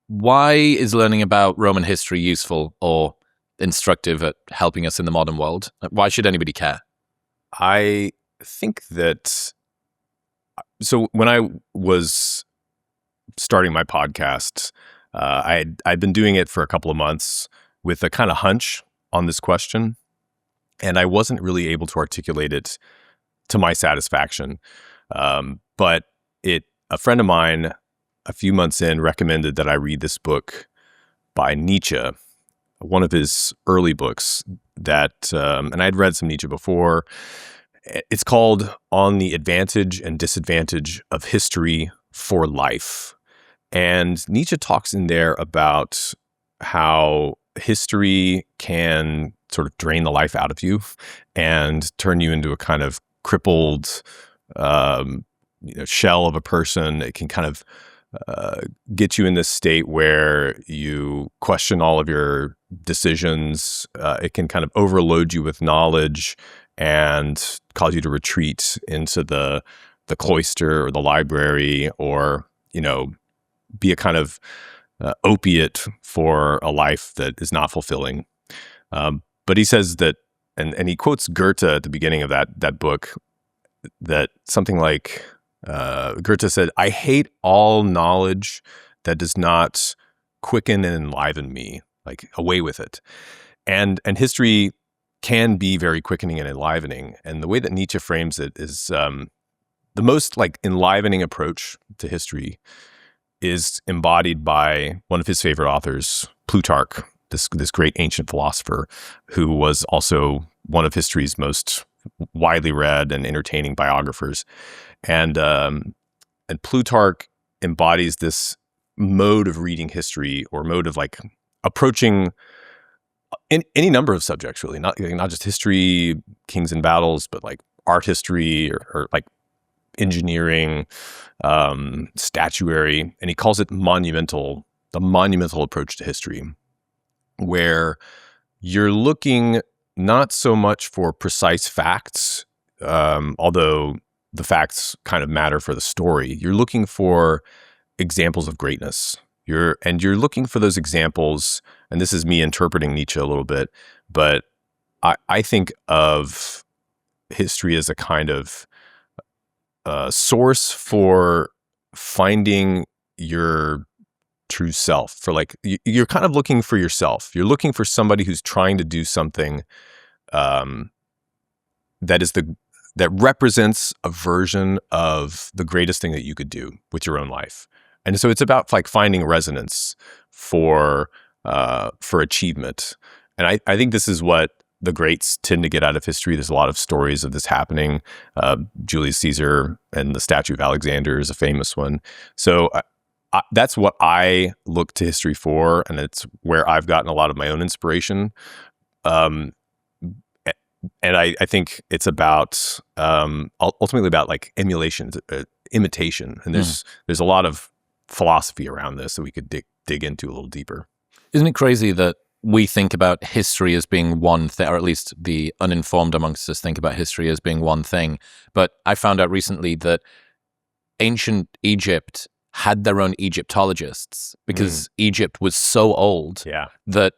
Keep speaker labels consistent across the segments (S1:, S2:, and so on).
S1: Why is learning about Roman history useful or instructive at helping us in the modern world? Why should anybody care?
S2: I think that, so when I was starting my podcast, I'd been doing it for a couple of months with a kind of hunch on this question, and I wasn't really able to articulate it to my satisfaction. But a friend of mine, a few months in, recommended that I read this book by Nietzsche, one of his early books that, and I'd read some Nietzsche before. It's called On the Advantage and Disadvantage of History for Life. And Nietzsche talks in there about how history can sort of drain the life out of you and turn you into a kind of crippled shell of a person. It can kind of get you in this state where you question all of your decisions. It can kind of overload you with knowledge and cause you to retreat into the cloister or the library, or be a kind of opiate for a life that is not fulfilling. But he says that, and he quotes Goethe at the beginning of that book, that something like, Goethe said, "I hate all knowledge that does not quicken and enliven me, like away with it." And history can be very quickening and enlivening. And the way that Nietzsche frames it is the most like enlivening approach to history is embodied by one of his favorite authors, Plutarch, this great ancient philosopher who was also one of history's most widely read and entertaining biographers. And Plutarch embodies this mode of reading history, or mode of like approaching any number of subjects, really, not just history, kings and battles, but like art history or like engineering, statuary. And he calls it the monumental approach to history, where you're looking not so much for precise facts, although the facts kind of matter for the story. You're looking for examples of greatness. You're looking for those examples, and this is me interpreting Nietzsche a little bit, but I think of history as a kind of source for finding your true self. For like, you're kind of looking for yourself. You're looking for somebody who's trying to do something that represents a version of the greatest thing that you could do with your own life. And so it's about like finding resonance for achievement. And I think this is what the greats tend to get out of history. There's a lot of stories of this happening. Julius Caesar and the statue of Alexandria is a famous one. So that's what I look to history for, and it's where I've gotten a lot of my own inspiration. And I think it's about ultimately about like emulation, imitation. And there's a lot of philosophy around this that we could dig into a little deeper.
S1: Isn't it crazy that we think about history as being one thing, or at least the uninformed amongst us think about history as being one thing? But I found out recently that ancient Egypt had their own Egyptologists because Egypt was so old that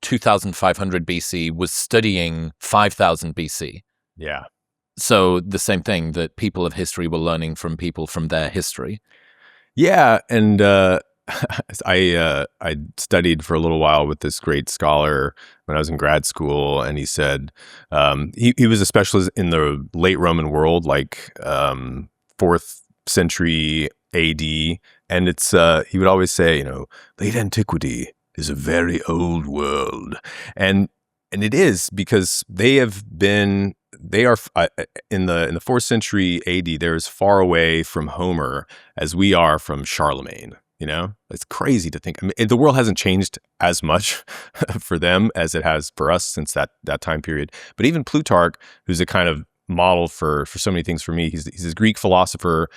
S1: 2500 BC was studying 5000 BC.
S2: Yeah.
S1: So the same thing, that people of history were learning from people from their history.
S2: Yeah, and I studied for a little while with this great scholar when I was in grad school, and he said he was a specialist in the late Roman world, like 4th century AD, and it's he would always say, late antiquity is a very old world, and it is, because they are in the 4th century AD. They're as far away from Homer as we are from Charlemagne. It's crazy to think. I mean, the world hasn't changed as much for them as it has for us since that time period. But even Plutarch, who's a kind of model for so many things for me, he's this Greek philosopher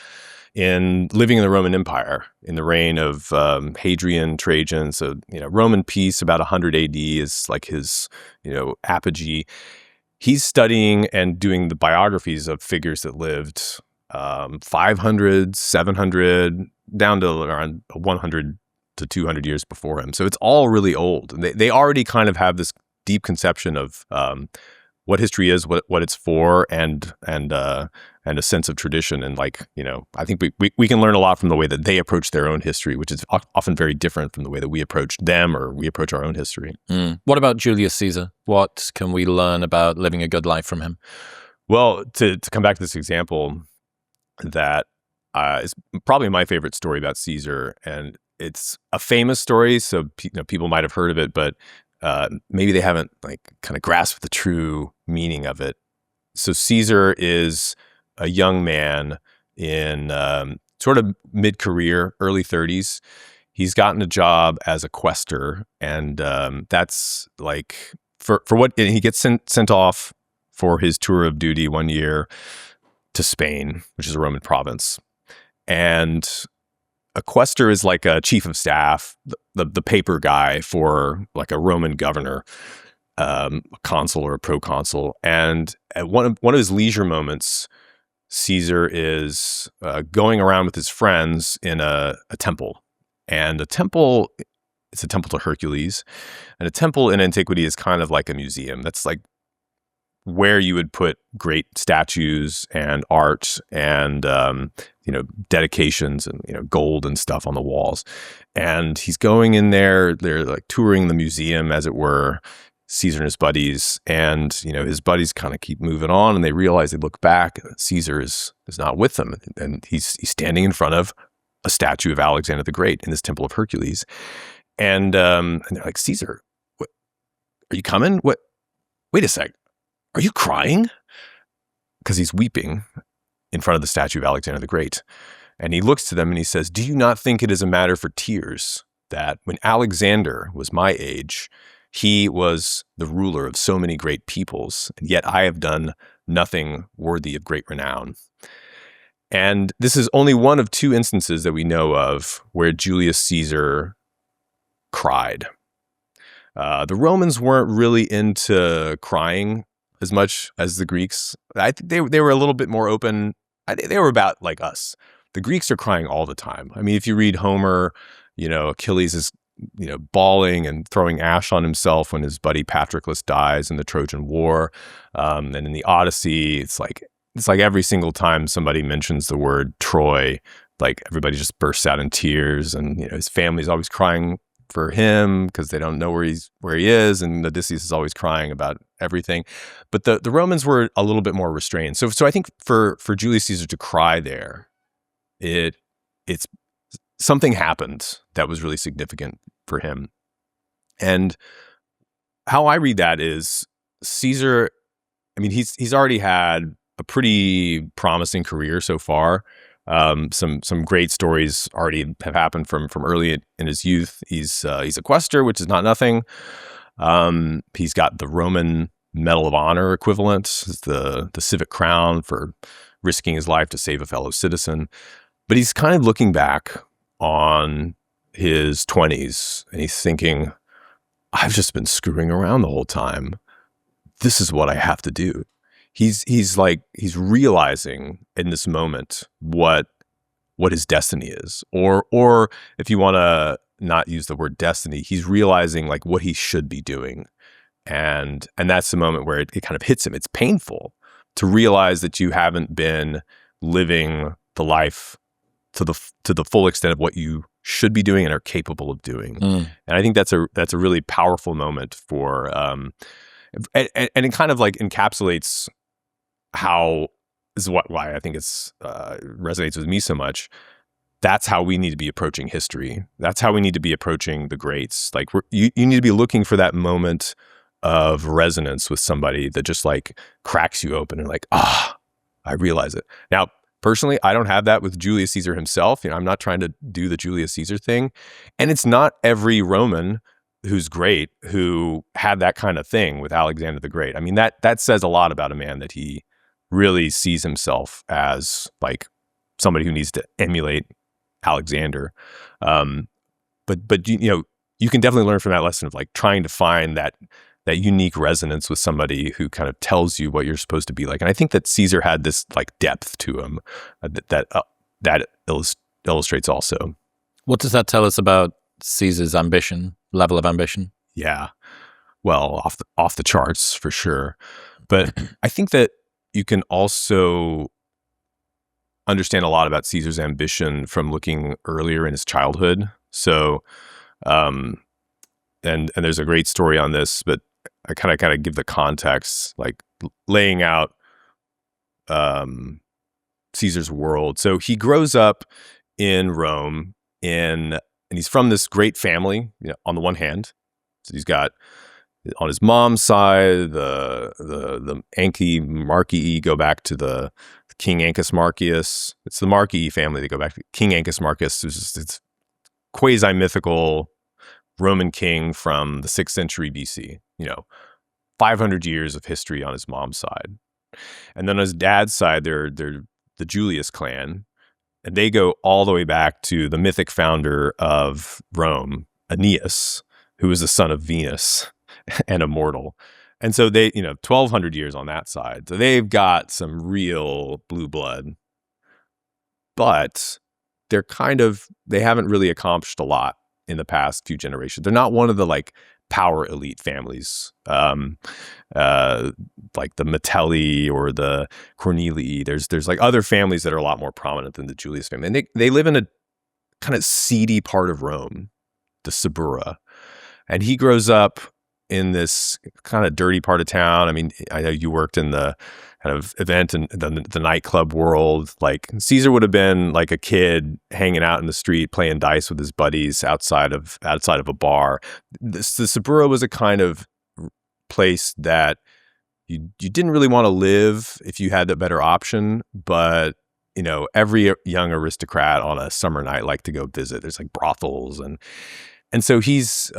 S2: living in the Roman Empire in the reign of Hadrian, Trajan. So, Roman peace about 100 AD is like his, apogee. He's studying and doing the biographies of figures that lived 500, 700, down to around 100 to 200 years before him. So it's all really old. They already kind of have this deep conception of what history is, what it's for, and a sense of tradition. And like, I think we can learn a lot from the way that they approach their own history, which is often very different from the way that we approach them or we approach our own history.
S1: What about Julius Caesar? What can we learn about living a good life from him?
S2: Well, to come back to this example, that is probably my favorite story about Caesar, and it's a famous story, so people might have heard of it, but maybe they haven't kind of grasped the true meaning of it. So Caesar is a young man in sort of mid-career, early 30s. He's gotten a job as a quaestor, and that's like for what he gets sent off for his tour of duty one year to Spain, which is a Roman province. And a quaestor is like a chief of staff, the paper guy for like a Roman governor, a consul or a proconsul. And at one of his leisure moments, Caesar is going around with his friends in a temple. And it's a temple to Hercules. And a temple in antiquity is kind of like a museum. That's like where you would put great statues and art and dedications and gold and stuff on the walls. And he's going in there. They're like touring the museum, as it were, Caesar and his buddies. And his buddies kind of keep moving on, and they realize, they look back, and Caesar is not with them, and he's standing in front of a statue of Alexander the Great in this temple of Hercules. And they're like, Caesar, what, are you coming? What? Wait a sec. Are you crying? Because he's weeping in front of the statue of Alexander the Great. And he looks to them and he says, do you not think it is a matter for tears that when Alexander was my age, he was the ruler of so many great peoples, and yet I have done nothing worthy of great renown? And this is only one of two instances that we know of where Julius Caesar cried. The Romans weren't really into crying as much as the Greeks. I think they were a little bit more open. They were about like us. The Greeks are crying all the time. I mean, if you read Homer, Achilles is bawling and throwing ash on himself when his buddy Patroclus dies in the Trojan War. And in the Odyssey, it's like every single time somebody mentions the word Troy, like everybody just bursts out in tears, and his family's always crying for him because they don't know where he is, and Odysseus is always crying about everything. But the Romans were a little bit more restrained. So I think for Julius Caesar to cry there, it's something happened that was really significant for him. And how I read that is Caesar, I mean, he's already had a pretty promising career so far. Some great stories already have happened from early in his youth. He's a quaestor, which is not nothing. He's got the Roman Medal of Honor equivalent, the civic crown for risking his life to save a fellow citizen. But he's kind of looking back on his 20s, and he's thinking, I've just been screwing around the whole time. This is what I have to do. He's realizing in this moment what his destiny is, or if you want to not use the word destiny, he's realizing like what he should be doing, and that's the moment where it kind of hits him. It's painful to realize that you haven't been living the life to the full extent of what you should be doing and are capable of doing. And I think that's a really powerful moment for and it kind of like encapsulates how, this is why I think it's resonates with me so much. That's how we need to be approaching history. That's how we need to be approaching the greats. Like you need to be looking for that moment of resonance with somebody that just like cracks you open and like, I realize it. Now, personally, I don't have that with Julius Caesar himself. I'm not trying to do the Julius Caesar thing. And it's not every Roman who's great who had that kind of thing with Alexander the Great. I mean, that says a lot about a man, that he really sees himself as like somebody who needs to emulate Alexander. But you can definitely learn from that lesson of like trying to find that unique resonance with somebody who kind of tells you what you're supposed to be like. And I think that Caesar had this like depth to him that illustrates also.
S1: What does that tell us about Caesar's level of ambition?
S2: Yeah. Well, off the charts for sure. But I think that you can also understand a lot about Caesar's ambition from looking earlier in his childhood. So, and there's a great story on this, but I kind of give the context, like laying out Caesar's world. So he grows up in Rome, and he's from this great family. On the one hand, so he's got on his mom's side the Anci Marcii go back to the King Ancus Marcius. It's the Marcii family that go back to King Ancus Marcius. It's quasi mythical Roman king from the 6th century BC. 500 years of history on his mom's side. And then on his dad's side, they're the Julius clan, and they go all the way back to the mythic founder of Rome, Aeneas, who was the son of Venus and immortal. And so they, 1,200 years on that side. So they've got some real blue blood, but they haven't really accomplished a lot in the past few generations. They're not one of the power elite families, like the Metelli or the Cornelii. There's other families that are a lot more prominent than the Julius family. And they live in a kind of seedy part of Rome, the Suburra. And he grows up in this kind of dirty part of town. I mean, I know you worked in the kind of event and the nightclub world. Like Caesar would have been like a kid hanging out in the street playing dice with his buddies outside of a bar. The Suburra was a kind of place that you didn't really want to live if you had the better option, but every young aristocrat on a summer night liked to go visit. There's brothels and so he's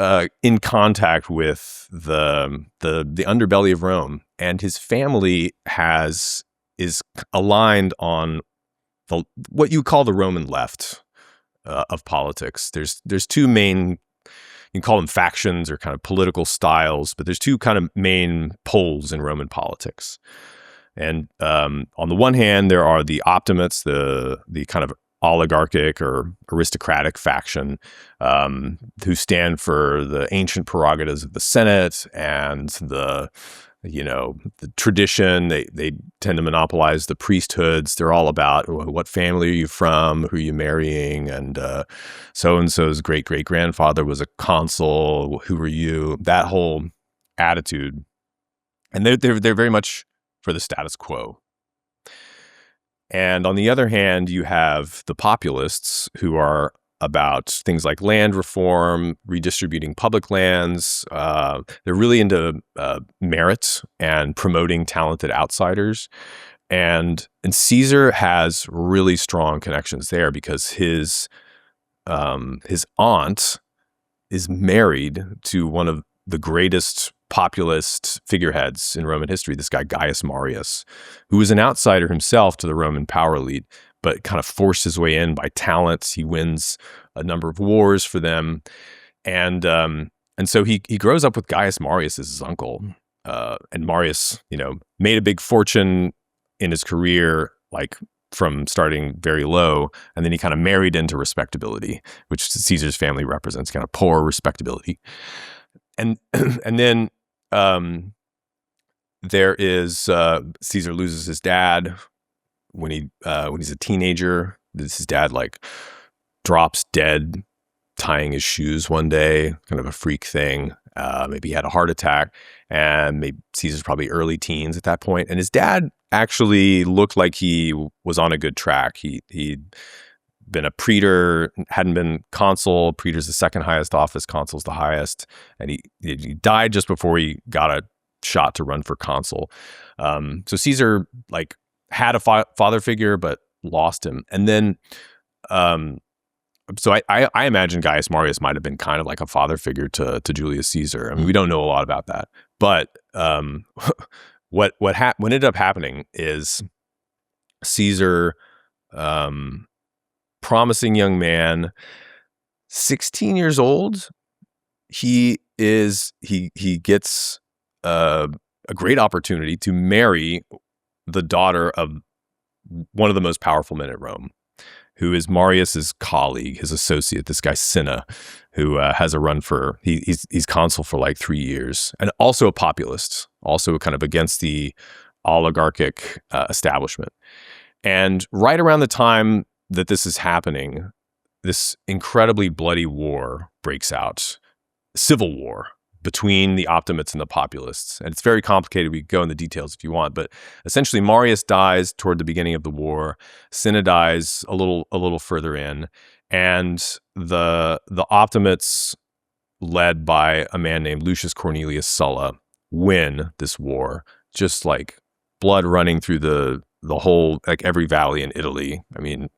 S2: in contact with the underbelly of Rome, and his family is aligned on what you call the Roman left of politics. There's two main, you can call them factions or kind of political styles, but there's two kind of main poles in Roman politics. And on the one hand, there are the Optimates, the kind of oligarchic or aristocratic faction, who stand for the ancient prerogatives of the Senate and the tradition. They tend to monopolize the priesthoods. They're all about what family are you from, who are you marrying, and so-and-so's great-great-grandfather was a consul, who are you? That whole attitude. And they're very much for the status quo. And on the other hand, you have the populists, who are about things like land reform, redistributing public lands. They're really into merit and promoting talented outsiders. And Caesar has really strong connections there because his aunt is married to one of the greatest populist figureheads in Roman history, this guy Gaius Marius, who was an outsider himself to the Roman power elite, but kind of forced his way in by talents. He wins a number of wars for them. And so he grows up with Gaius Marius as his uncle. And Marius, made a big fortune in his career, from starting very low, and then he kind of married into respectability, which Caesar's family represents, kind of poor respectability. And then there is Caesar loses his dad when he's a teenager. His dad drops dead tying his shoes one day, kind of a freak thing. Maybe he had a heart attack, and maybe Caesar's probably early teens at that point. And his dad actually looked like he was on a good track. He'd been a praetor, hadn't been consul. Praetor's the second highest office, consul's the highest. And he died just before he got a shot to run for consul. So Caesar had a father figure, but lost him. And then, so I imagine Gaius Marius might have been kind of like a father figure to Julius Caesar. I mean, we don't know a lot about that, but what ended up happening is Caesar, promising young man, 16 years old, he gets a great opportunity to marry the daughter of one of the most powerful men at Rome. who is Marius's colleague, his associate, this guy Cinna, who has a run for, he's consul for like 3 years, and also a populist, also kind of against the oligarchic establishment. And right around the time that this is happening, this incredibly bloody war breaks out, civil war between the Optimates and the populists. And it's very complicated. We can go in the details if you want, but essentially Marius dies toward the beginning of the war. Cinna dies a little further in, and the Optimates, led by a man named Lucius Cornelius Sulla, win this war, just like blood running through the whole, like every valley in Italy. I mean,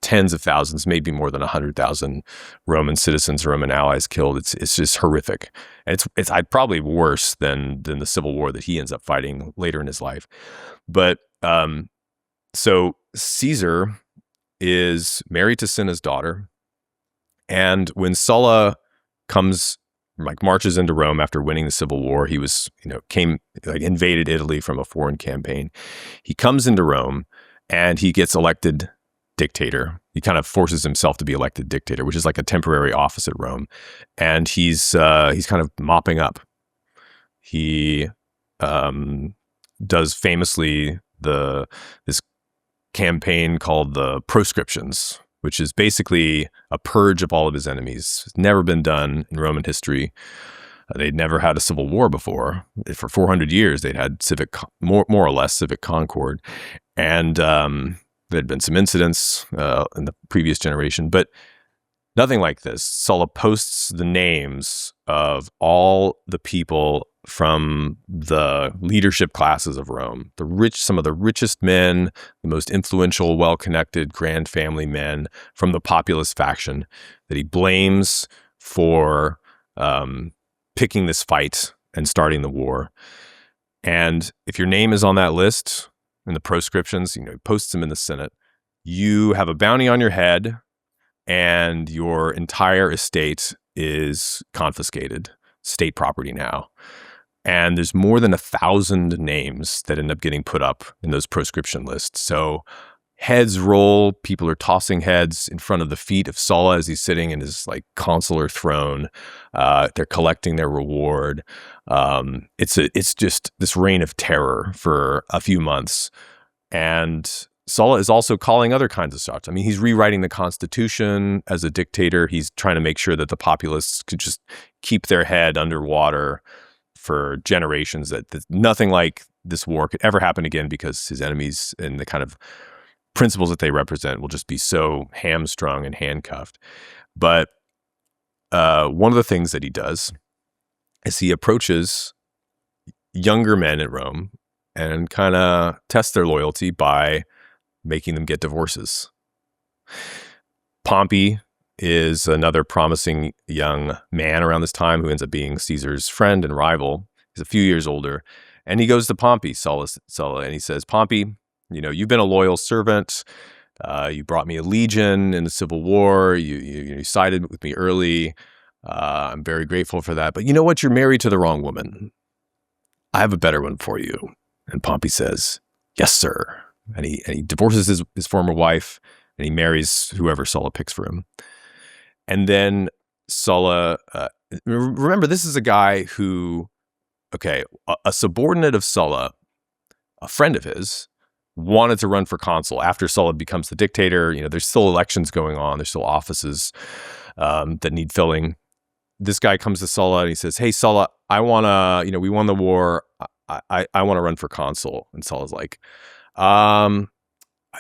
S2: tens of thousands, maybe more than 100,000 Roman citizens, Roman allies killed. It's just horrific. And it's probably worse than the civil war that he ends up fighting later in his life. But so Caesar is married to Cinna's daughter. And when Sulla marches into Rome after winning the civil war, he invaded Italy from a foreign campaign. He comes into Rome and he gets elected dictator. He kind of forces himself to be elected dictator, which is like a temporary office at Rome. And he's kind of mopping up. He does famously this campaign called the proscriptions, which is basically a purge of all of his enemies. It's never been done in Roman history. They'd never had a civil war before. For 400 years, they'd had more or less civic concord. And there'd been some incidents in the previous generation, but nothing like this. Sulla posts the names of all the people from the leadership classes of Rome, some of the richest men, the most influential, well-connected, grand family men from the populist faction that he blames for picking this fight and starting the war. And if your name is on that list in the proscriptions, he posts them in the Senate, you have a bounty on your head and your entire estate is confiscated, state property now. And there's more than 1,000 names that end up getting put up in those proscription lists. So heads roll, people are tossing heads in front of the feet of Sulla as he's sitting in his like consular throne. They're collecting their reward. It's just this reign of terror for a few months. And Sulla is also calling other kinds of shots. I mean, he's rewriting the Constitution as a dictator. He's trying to make sure that the populists could just keep their head underwater for generations, that nothing like this war could ever happen again, because his enemies and the kind of principles that they represent will just be so hamstrung and handcuffed. But one of the things that he does is he approaches younger men at Rome and kind of tests their loyalty by making them get divorces. Pompey is another promising young man around this time who ends up being Caesar's friend and rival. He's a few years older. And he goes to Pompey, Sulla, and he says, Pompey, you've been a loyal servant. You brought me a legion in the Civil War. You sided with me early. I'm very grateful for that. But you know what? You're married to the wrong woman. I have a better one for you. And Pompey says, yes, sir. And he divorces his former wife, and he marries whoever Sulla picks for him. And then Sulla, remember, this is a guy who, a subordinate of Sulla, a friend of his, wanted to run for consul after Sulla becomes the dictator. There's still elections going on. There's still offices that need filling. This guy comes to Sulla and he says, hey, Sulla, I want to, we won the war. I want to run for consul. And Sulla's like,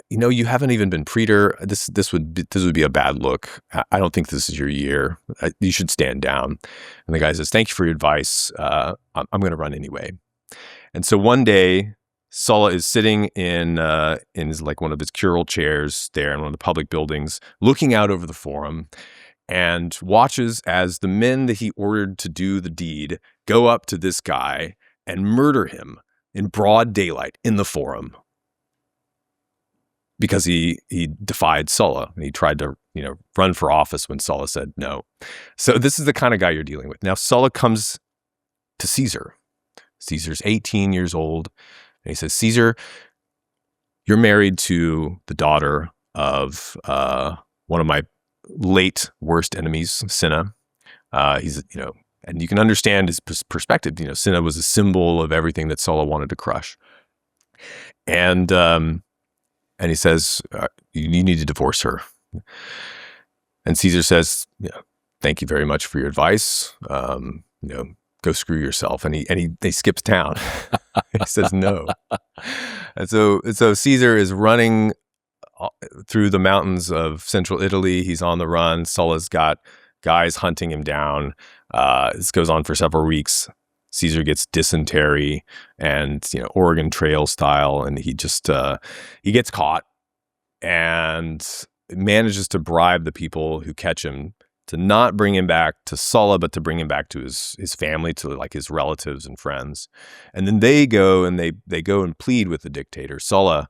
S2: you haven't even been praetor. This would be a bad look. I don't think this is your year. You should stand down. And the guy says, thank you for your advice. I'm going to run anyway. And so one day, Sulla is sitting in like one of his curule chairs there in one of the public buildings, looking out over the forum, and watches as the men that he ordered to do the deed go up to this guy and murder him in broad daylight in the forum, because he defied Sulla and he tried to run for office when Sulla said no. So this is the kind of guy you're dealing with. Now Sulla comes to Caesar. Caesar's 18 years old, and he says, Caesar, you're married to the daughter of one of my late worst enemies, Cinna. He's, and you can understand his perspective. Cinna was a symbol of everything that Sulla wanted to crush. And he says, you need to divorce her. And Caesar says, thank you very much for your advice. Go screw yourself. And he skips town. He says no. And so Caesar is running through the mountains of central Italy. He's on the run. Sulla's got guys hunting him down. This goes on for several weeks. Caesar gets dysentery and, Oregon Trail style. And he just, he gets caught and manages to bribe the people who catch him to not bring him back to Sulla, but to bring him back to his family, to like his relatives and friends. And then they go and plead with the dictator, Sulla.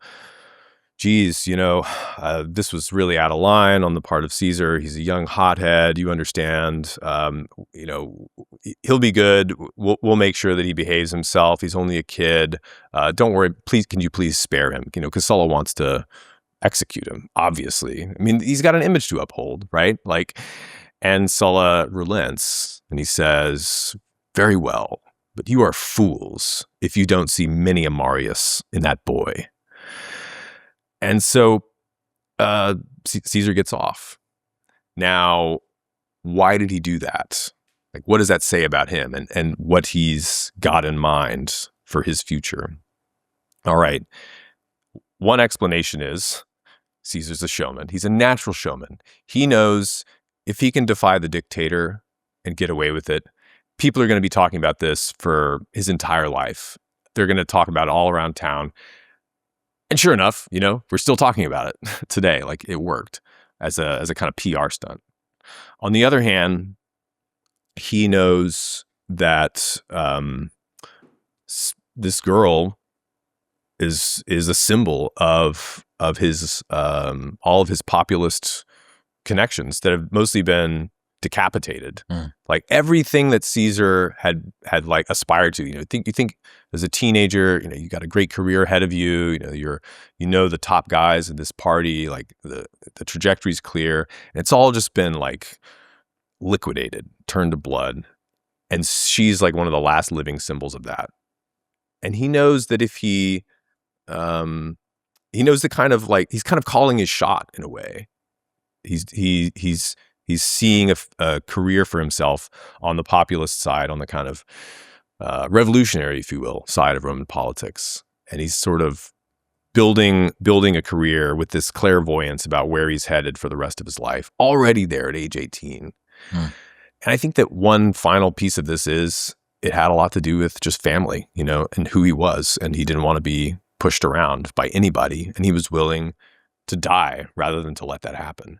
S2: Geez, this was really out of line on the part of Caesar. He's a young hothead. You understand. He'll be good. We'll make sure that he behaves himself. He's only a kid. Don't worry. Please, can you please spare him? Because Sulla wants to execute him. Obviously, I mean, he's got an image to uphold, right? And Sulla relents, and he says, "Very well, but you are fools if you don't see many a Marius in that boy." And so Caesar gets off. Now, why did he do that? What does that say about him and what he's got in mind for his future? All right. One explanation is Caesar's a showman. He's a natural showman. He knows if he can defy the dictator and get away with it, people are going to be talking about this for his entire life. They're going to talk about it all around town. And sure enough, we're still talking about it today. It worked as a kind of PR stunt. On the other hand, he knows that this girl is a symbol of his all of his populist connections that have mostly been decapitated. Everything that Caesar had aspired to. You think as a teenager, you got a great career ahead of you. You're the top guys in this party. The trajectory's clear, and it's all just been liquidated, turned to blood. And she's one of the last living symbols of that. And he knows that if he knows the kind of he's kind of calling his shot in a way. He's seeing a career for himself on the populist side, on the kind of revolutionary, if you will, side of Roman politics. And he's sort of building a career with this clairvoyance about where he's headed for the rest of his life, already there at age 18. And I think that one final piece of this is it had a lot to do with just family, and who he was. And he didn't want to be pushed around by anybody. And he was willing to die rather than to let that happen.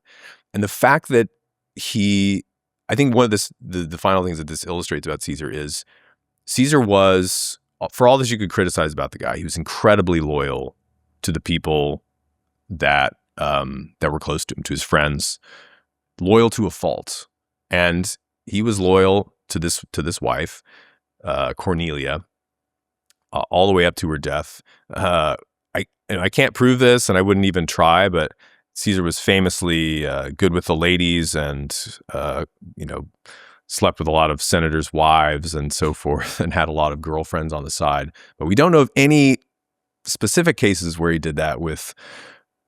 S2: And the fact that I think one of the final things that this illustrates about Caesar is Caesar was, for all that you could criticize about the guy, he was incredibly loyal to the people that were close to him, to his friends, loyal to a fault. And he was loyal to this wife, Cornelia, all the way up to her death. I can't prove this, and I wouldn't even try, but Caesar was famously good with the ladies and, slept with a lot of senators' wives and so forth, and had a lot of girlfriends on the side. But we don't know of any specific cases where he did that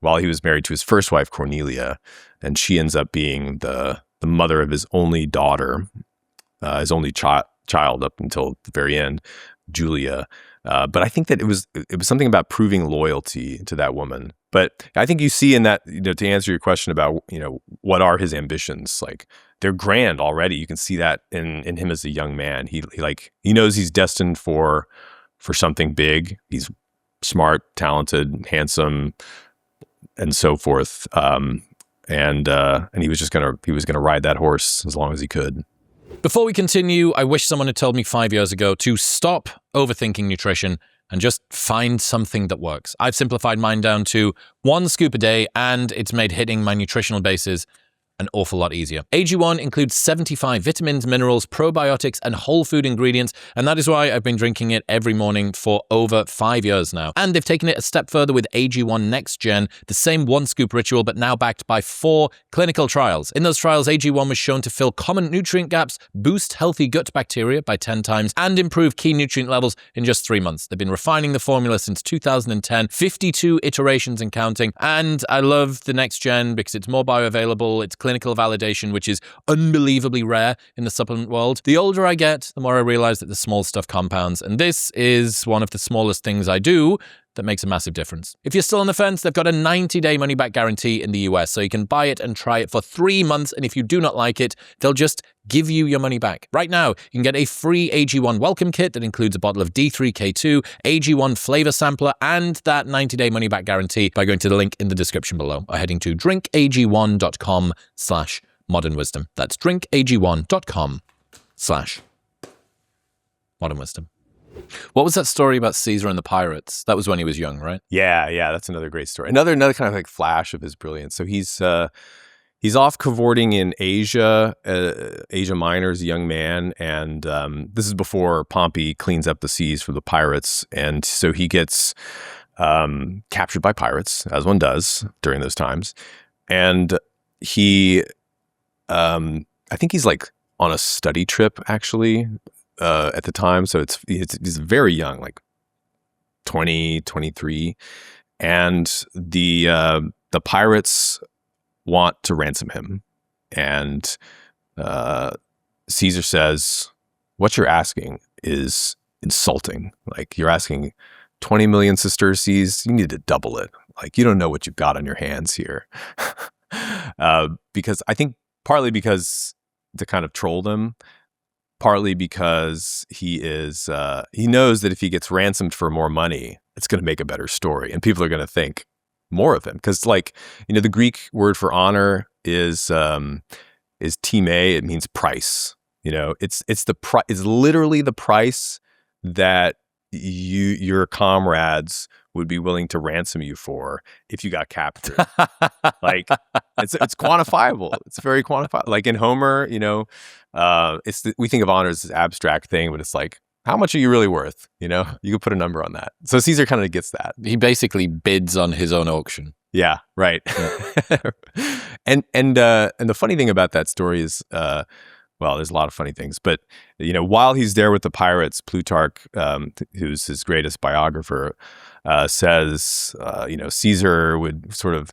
S2: while he was married to his first wife, Cornelia, and she ends up being the mother of his only daughter, his only child up until the very end, Julia. But I think that it was something about proving loyalty to that woman. But I think you see in that, to answer your question about, what are his ambitions? They're grand already. You can see that in him as a young man. He knows he's destined for something big. He's smart, talented, handsome, and so forth. And he was gonna ride that horse as long as he could.
S1: Before we continue, I wish someone had told me 5 years ago to stop overthinking nutrition and just find something that works. I've simplified mine down to 1 scoop a day, and it's made hitting my nutritional bases an awful lot easier. AG1 includes 75 vitamins, minerals, probiotics, and whole food ingredients, and that is why I've been drinking it every morning for over 5 years now. And they've taken it a step further with AG1 Next Gen, the same one-scoop ritual, but now backed by 4 clinical trials. In those trials, AG1 was shown to fill common nutrient gaps, boost healthy gut bacteria by 10 times, and improve key nutrient levels in just 3 months. They've been refining the formula since 2010, 52 iterations and counting, and I love the Next Gen because it's more bioavailable, it's clinical validation, which is unbelievably rare in the supplement world. The older I get, the more I realize that the small stuff compounds, and this is one of the smallest things I do that makes a massive difference. If you're still on the fence, they've got a 90-day money-back guarantee in the US, so you can buy it and try it for 3 months, and if you do not like it, they'll just give you your money back. Right now, you can get a free AG1 welcome kit that includes a bottle of D3K2, AG1 flavor sampler, and that 90-day money-back guarantee by going to the link in the description below or heading to drinkag1.com/modernwisdom. That's drinkag1.com/modernwisdom. What was that story about Caesar and the pirates? That was when he was young, right?
S2: Yeah, that's another great story. Another kind of like flash of his brilliance. So he's off cavorting in Asia, Asia Minor as a young man, and this is before Pompey cleans up the seas for the pirates, and so he gets captured by pirates, as one does during those times, and he, I think he's like on a study trip actually. At the time, so he's very young, like 20, 23, and the pirates want to ransom him, and Caesar says, "What you're asking is insulting. Like, you're asking 20 million sesterces. You need to double it. Like, you don't know what you've got on your hands here." Because I think partly because to kind of troll them. Partly because he knows that if he gets ransomed for more money, it's going to make a better story, and people are going to think more of him. Because, like, the Greek word for honor is time. It means price. It's literally the price that your comrades would be willing to ransom you for if you got captured. Like, it's quantifiable. It's very quantifiable. Like in Homer, we think of honor as this abstract thing, but it's like, how much are you really worth? You could put a number on that. So Caesar kind of gets that.
S1: He basically bids on his own auction.
S2: Yeah, right. Yeah. and the funny thing about that story is, well, there's a lot of funny things, but while he's there with the pirates, Plutarch, who's his greatest biographer, says, Caesar would sort of,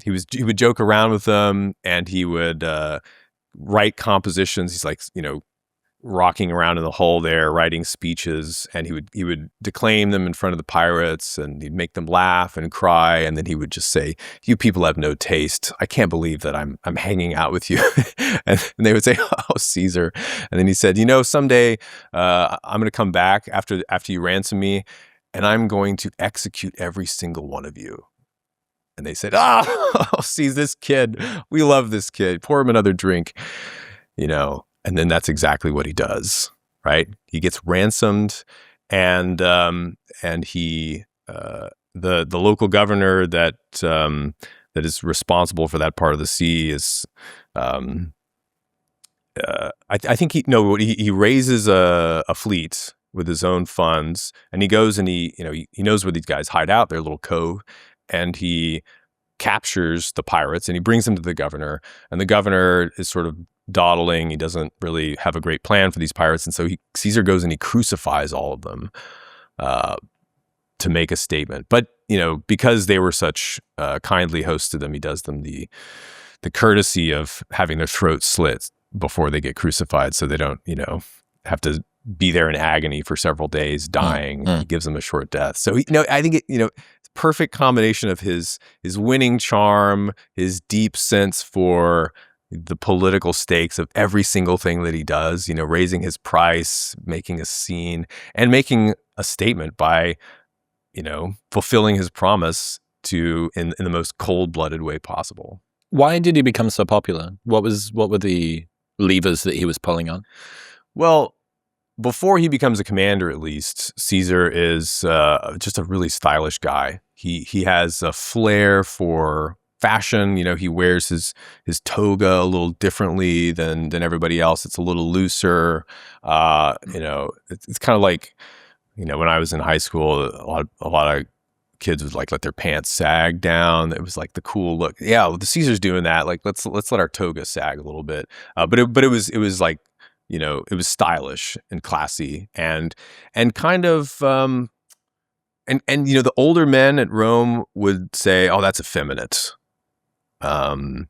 S2: he would joke around with them, and he would write compositions. He's like, rocking around in the hole there, writing speeches, and he would declaim them in front of the pirates, and he'd make them laugh and cry, and then he would just say, "You people have no taste. I can't believe that I'm hanging out with you." and they would say, "Oh, Caesar." And then he said, "Someday I'm going to come back after you ransom me, and I'm going to execute every single one of you." And they said, "Oh, see this kid. We love this kid. Pour him another drink." And then that's exactly what he does, right? He gets ransomed, and he the local governor that is responsible for that part of the sea is I think he raises a fleet with his own funds, and he goes and he knows where these guys hide out, their little cove, and he captures the pirates and he brings them to the governor, and the governor is sort of dawdling. He doesn't really have a great plan for these pirates, and so Caesar goes and he crucifies all of them to make a statement. But because they were such kindly hosts to them, he does them the courtesy of having their throats slit before they get crucified, so they don't have to be there in agony for several days dying. He gives them a short death. So I think perfect combination of his winning charm, his deep sense for the political stakes of every single thing that he does, raising his price, making a scene, and making a statement by, fulfilling his promise in the most cold-blooded way possible.
S1: Why did he become so popular? What were the levers that he was pulling on?
S2: Well, before he becomes a commander, at least, Caesar is just a really stylish guy. He has a flair for fashion. He wears his toga a little differently than everybody else. It's a little looser. It's kind of like, when I was in high school, a lot of kids would like let their pants sag down. It was like the cool look. Yeah, well, the Caesar's doing that. Like let's let our toga sag a little bit. But it was like, it was stylish and classy and kind of and the older men at Rome would say, "Oh, that's effeminate." But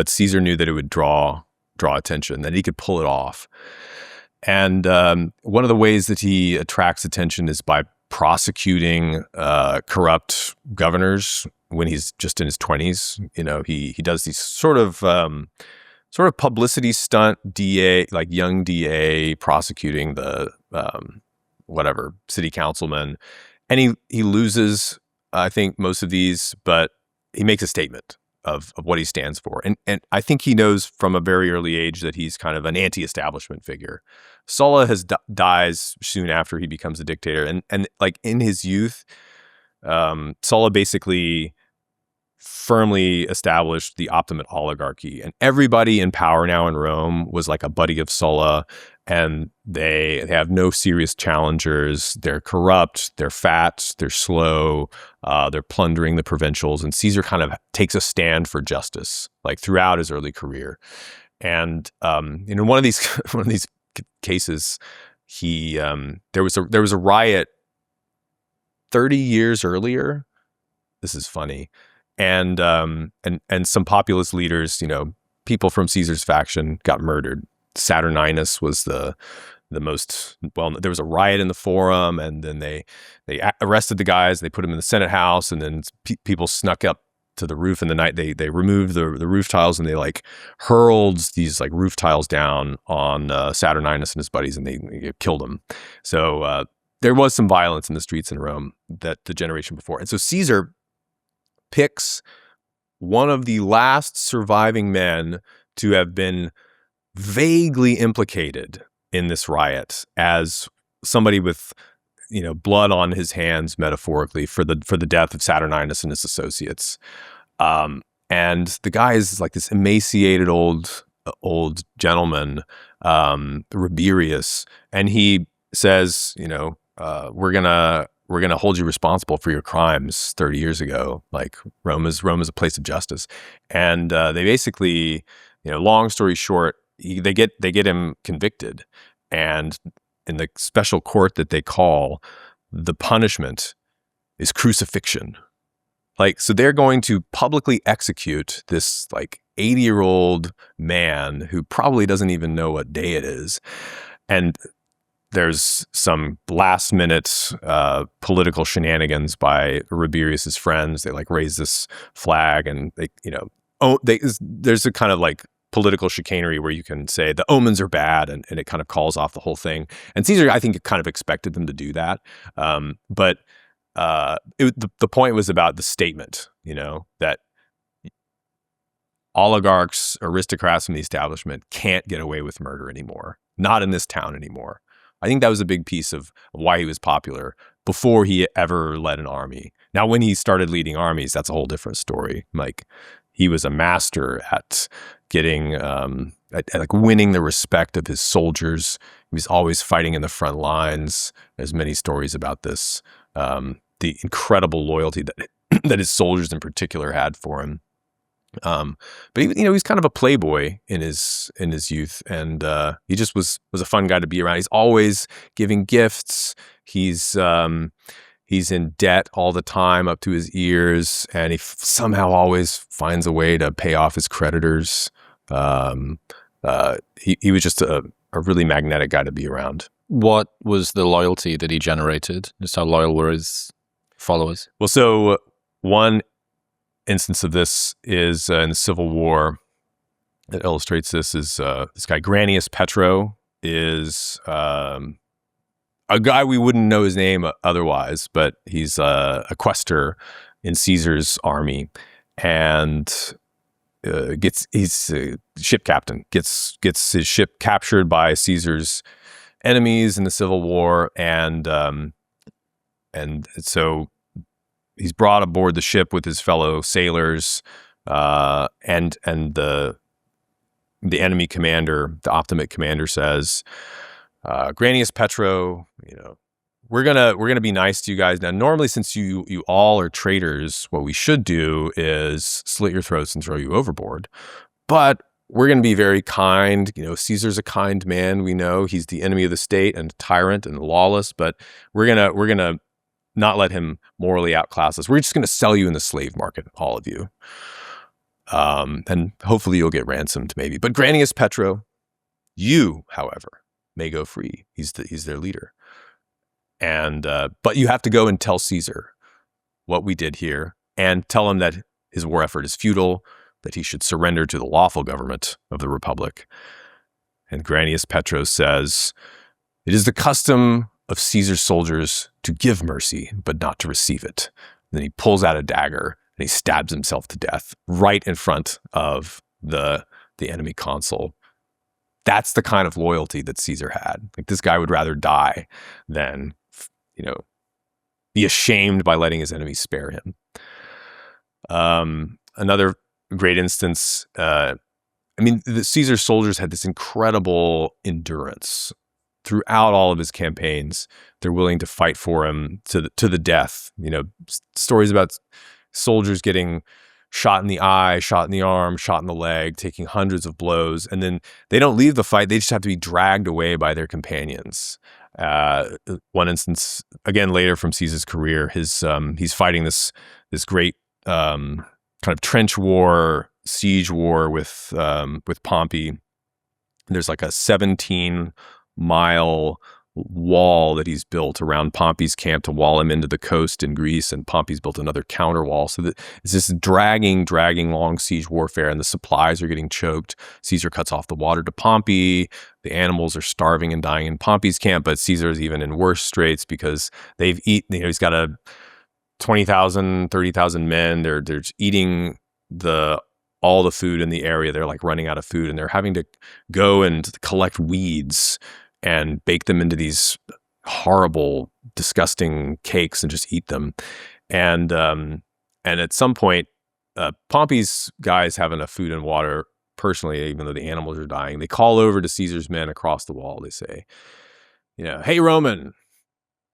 S2: Caesar knew that it would draw attention, that he could pull it off. And one of the ways that he attracts attention is by prosecuting corrupt governors when he's just in his 20s. He does these sort of publicity stunt DA, like young DA prosecuting the city councilman, and he loses, I think, most of these, but he makes a statement of what he stands for, and I think he knows from a very early age that he's kind of an anti-establishment figure. Sulla dies soon after he becomes a dictator, and like in his youth, Sulla basically firmly established the optimate oligarchy, and everybody in power now in Rome was like a buddy of Sulla, and they have no serious challengers. They're corrupt, they're fat, they're slow, they're plundering the provincials, and Caesar kind of takes a stand for justice like throughout his early career. And in one of these cases, there was a riot 30 years earlier. This is funny. And some populist leaders, people from Caesar's faction, got murdered. Saturninus was the most well. There was a riot in the Forum, and then they arrested the guys. They put them in the Senate house, and then people snuck up to the roof in the night. They removed the roof tiles, and they like hurled these like roof tiles down on Saturninus and his buddies, and they killed them. So there was some violence in the streets in Rome that the generation before, and so Caesar picks one of the last surviving men to have been vaguely implicated in this riot as somebody with, blood on his hands, metaphorically, for the death of Saturninus and his associates. And the guy is like this emaciated old gentleman, Rubicon, and he says, we're gonna hold you responsible for your crimes 30 years ago. Like Rome is a place of justice. And they basically, long story short, they get him convicted, and in the special court that they call, the punishment is crucifixion. Like, so they're going to publicly execute this like 80-year-old man who probably doesn't even know what day it is. And there's some last minute political shenanigans by Ruberius's friends. They like raise this flag, and there's a kind of like political chicanery where you can say the omens are bad, and it kind of calls off the whole thing. And Caesar, I think, kind of expected them to do that. But the point was about the statement, that oligarchs, aristocrats from the establishment can't get away with murder anymore. Not in this town anymore. I think that was a big piece of why he was popular before he ever led an army. Now, when he started leading armies, that's a whole different story. Like, he was a master at getting, at winning the respect of his soldiers. He was always fighting in the front lines. There's many stories about this. The incredible loyalty that his soldiers in particular had for him. But he was kind of a playboy in his youth, and he just was a fun guy to be around. He's always giving gifts. He's in debt all the time, up to his ears, and he somehow always finds a way to pay off his creditors. He was just a really magnetic guy to be around.
S1: What was the loyalty that he generated? Just how loyal were his followers?
S2: Well, so one instance of this is in the Civil War that illustrates this is this guy Granius Petro is a guy we wouldn't know his name otherwise, but he's a quaestor in Caesar's army, and he's a ship captain, gets his ship captured by Caesar's enemies in the Civil War, and so he's brought aboard the ship with his fellow sailors, and the enemy commander, the Optimate commander, says, Granius Petro, we're gonna be nice to you guys. Now, normally, since you all are traitors, what we should do is slit your throats and throw you overboard. But we're gonna be very kind. Caesar's a kind man. We know he's the enemy of the state and a tyrant and lawless. But we're gonna not let him morally outclass us. We're just gonna sell you in the slave market, all of you. And hopefully you'll get ransomed, maybe. But Granius Petro, you, however, may go free. He's their leader. And but you have to go and tell Caesar what we did here, and tell him that his war effort is futile, that he should surrender to the lawful government of the Republic. And Granius Petro says, it is the custom of Caesar's soldiers to give mercy, but not to receive it. And then he pulls out a dagger and he stabs himself to death right in front of the enemy consul. That's the kind of loyalty that Caesar had. Like, this guy would rather die than, be ashamed by letting his enemies spare him. Another great instance, the Caesar's soldiers had this incredible endurance throughout all of his campaigns. They're willing to fight for him to the death. Stories about soldiers getting shot in the eye, shot in the arm, shot in the leg, taking hundreds of blows, and then they don't leave the fight. They just have to be dragged away by their companions. One instance, again later from Caesar's career, he's fighting this great kind of trench war, siege war with Pompey. There's like a 17-mile wall that he's built around Pompey's camp to wall him into the coast in Greece, and Pompey's built another counter wall. So that it's this dragging long siege warfare, and the supplies are getting choked. Caesar cuts off the water to Pompey. The animals are starving and dying in Pompey's camp, but Caesar's even in worse straits because they've eaten. He's got 20,000, 30,000 men. They're just eating all the food in the area. They're like running out of food, and they're having to go and collect weeds and bake them into these horrible, disgusting cakes and just eat them. And at some point, Pompey's guys have enough food and water personally, even though the animals are dying. They call over to Caesar's men across the wall. They say, hey, Roman,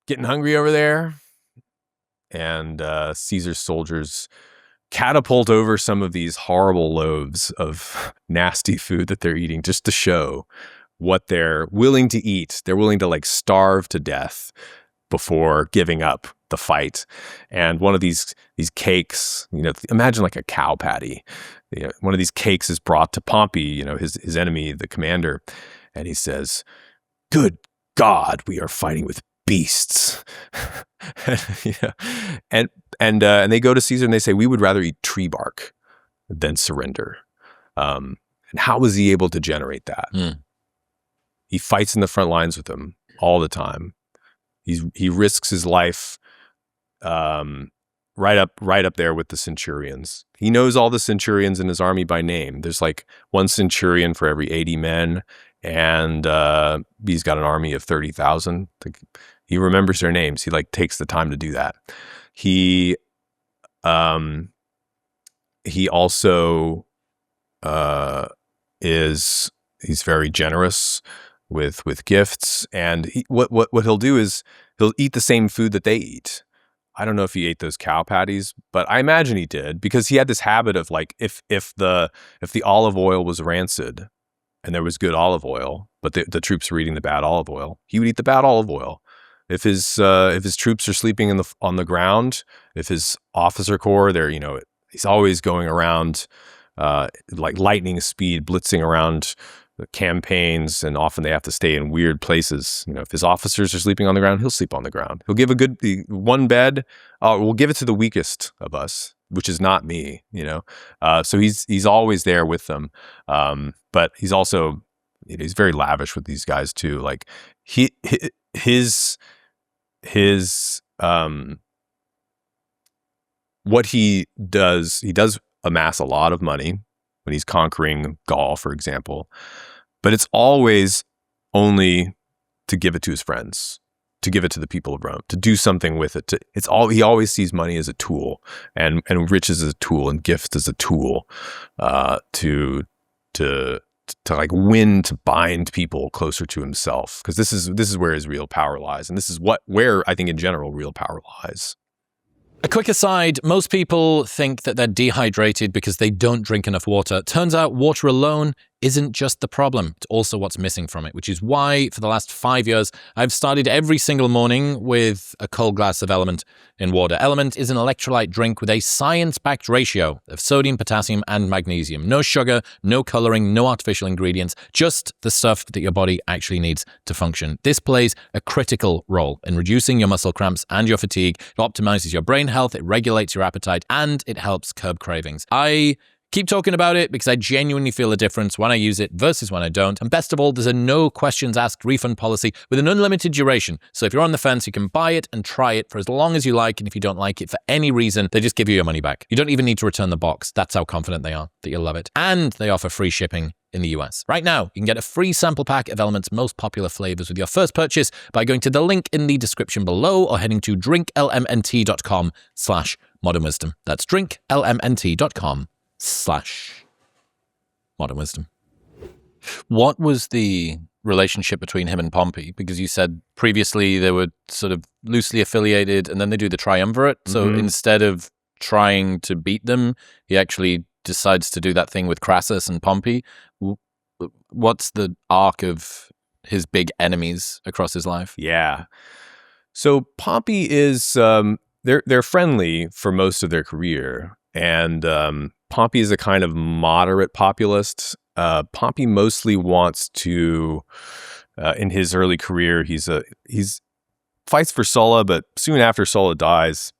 S2: getting hungry over there? And Caesar's soldiers catapult over some of these horrible loaves of nasty food that they're eating just to show what they're willing to eat. They're willing to starve to death before giving up the fight. And one of these cakes, imagine like a cow patty. One of these cakes is brought to Pompey, his enemy, the commander, and he says, "Good God, we are fighting with beasts." And they go to Caesar and they say, "We would rather eat tree bark than surrender." And how was he able to generate that? He fights in the front lines with them all the time. He risks his life right up there with the centurions. He knows all the centurions in his army by name. There's like one centurion for every 80 men, and he's got an army of 30,000. He remembers their names. He takes the time to do that. He also he's very generous with gifts, and what he'll do is he'll eat the same food that they eat. I don't know if he ate those cow patties, but I imagine he did, because he had this habit of if the olive oil was rancid and there was good olive oil, but the troops were eating the bad olive oil, he would eat the bad olive oil. If his troops are sleeping on the ground, if his officer corps, he's always going around like lightning speed, blitzing around the campaigns, and often they have to stay in weird places. If his officers are sleeping on the ground, he'll sleep on the ground. He'll give one bed. We'll give it to the weakest of us, which is not me. So he's always there with them. But he's also he's very lavish with these guys too. Like his what he does amass a lot of money when he's conquering Gaul, for example, but it's always only to give it to his friends. to give it to the people of Rome, to do something with it. He always sees money as a tool, and riches as a tool, and gifts as a tool, to like win, to bind people closer to himself. Because this is where his real power lies, and this is where I think in general real power lies.
S1: A quick aside, most people think that they're dehydrated because they don't drink enough water. Turns out water alone isn't just the problem. It's also what's missing from it, which is why for the last 5 years, I've started every single morning with a cold glass of Element in water. Element is an electrolyte drink with a science-backed ratio of sodium, potassium, and magnesium. No sugar, no coloring, no artificial ingredients, just the stuff that your body actually needs to function. This plays a critical role in reducing your muscle cramps and your fatigue. It optimizes your brain health, it regulates your appetite, and it helps curb cravings. I keep talking about it because I genuinely feel a difference when I use it versus when I don't. And best of all, there's a no questions asked refund policy with an unlimited duration. So if you're on the fence, you can buy it and try it for as long as you like. And if you don't like it for any reason, they just give you your money back. You don't even need to return the box. That's how confident they are that you'll love it. And they offer free shipping in the US. Right now, you can get a free sample pack of Element's most popular flavors with your first purchase by going to the link in the description below or heading to drinklmnt.com/modern wisdom. That's drinklmnt.com/modern wisdom. What was the relationship between him and Pompey? Because you said previously they were sort of loosely affiliated and then they do the triumvirate. So instead of trying to beat them, he actually decides to do that thing with Crassus and Pompey. What's the arc of his big enemies across his life?
S2: Yeah. So Pompey is, they're friendly for most of their career. And Pompey is a kind of moderate populist. Pompey mostly wants to, in his early career, he's fights for Sulla, but soon after Sulla dies,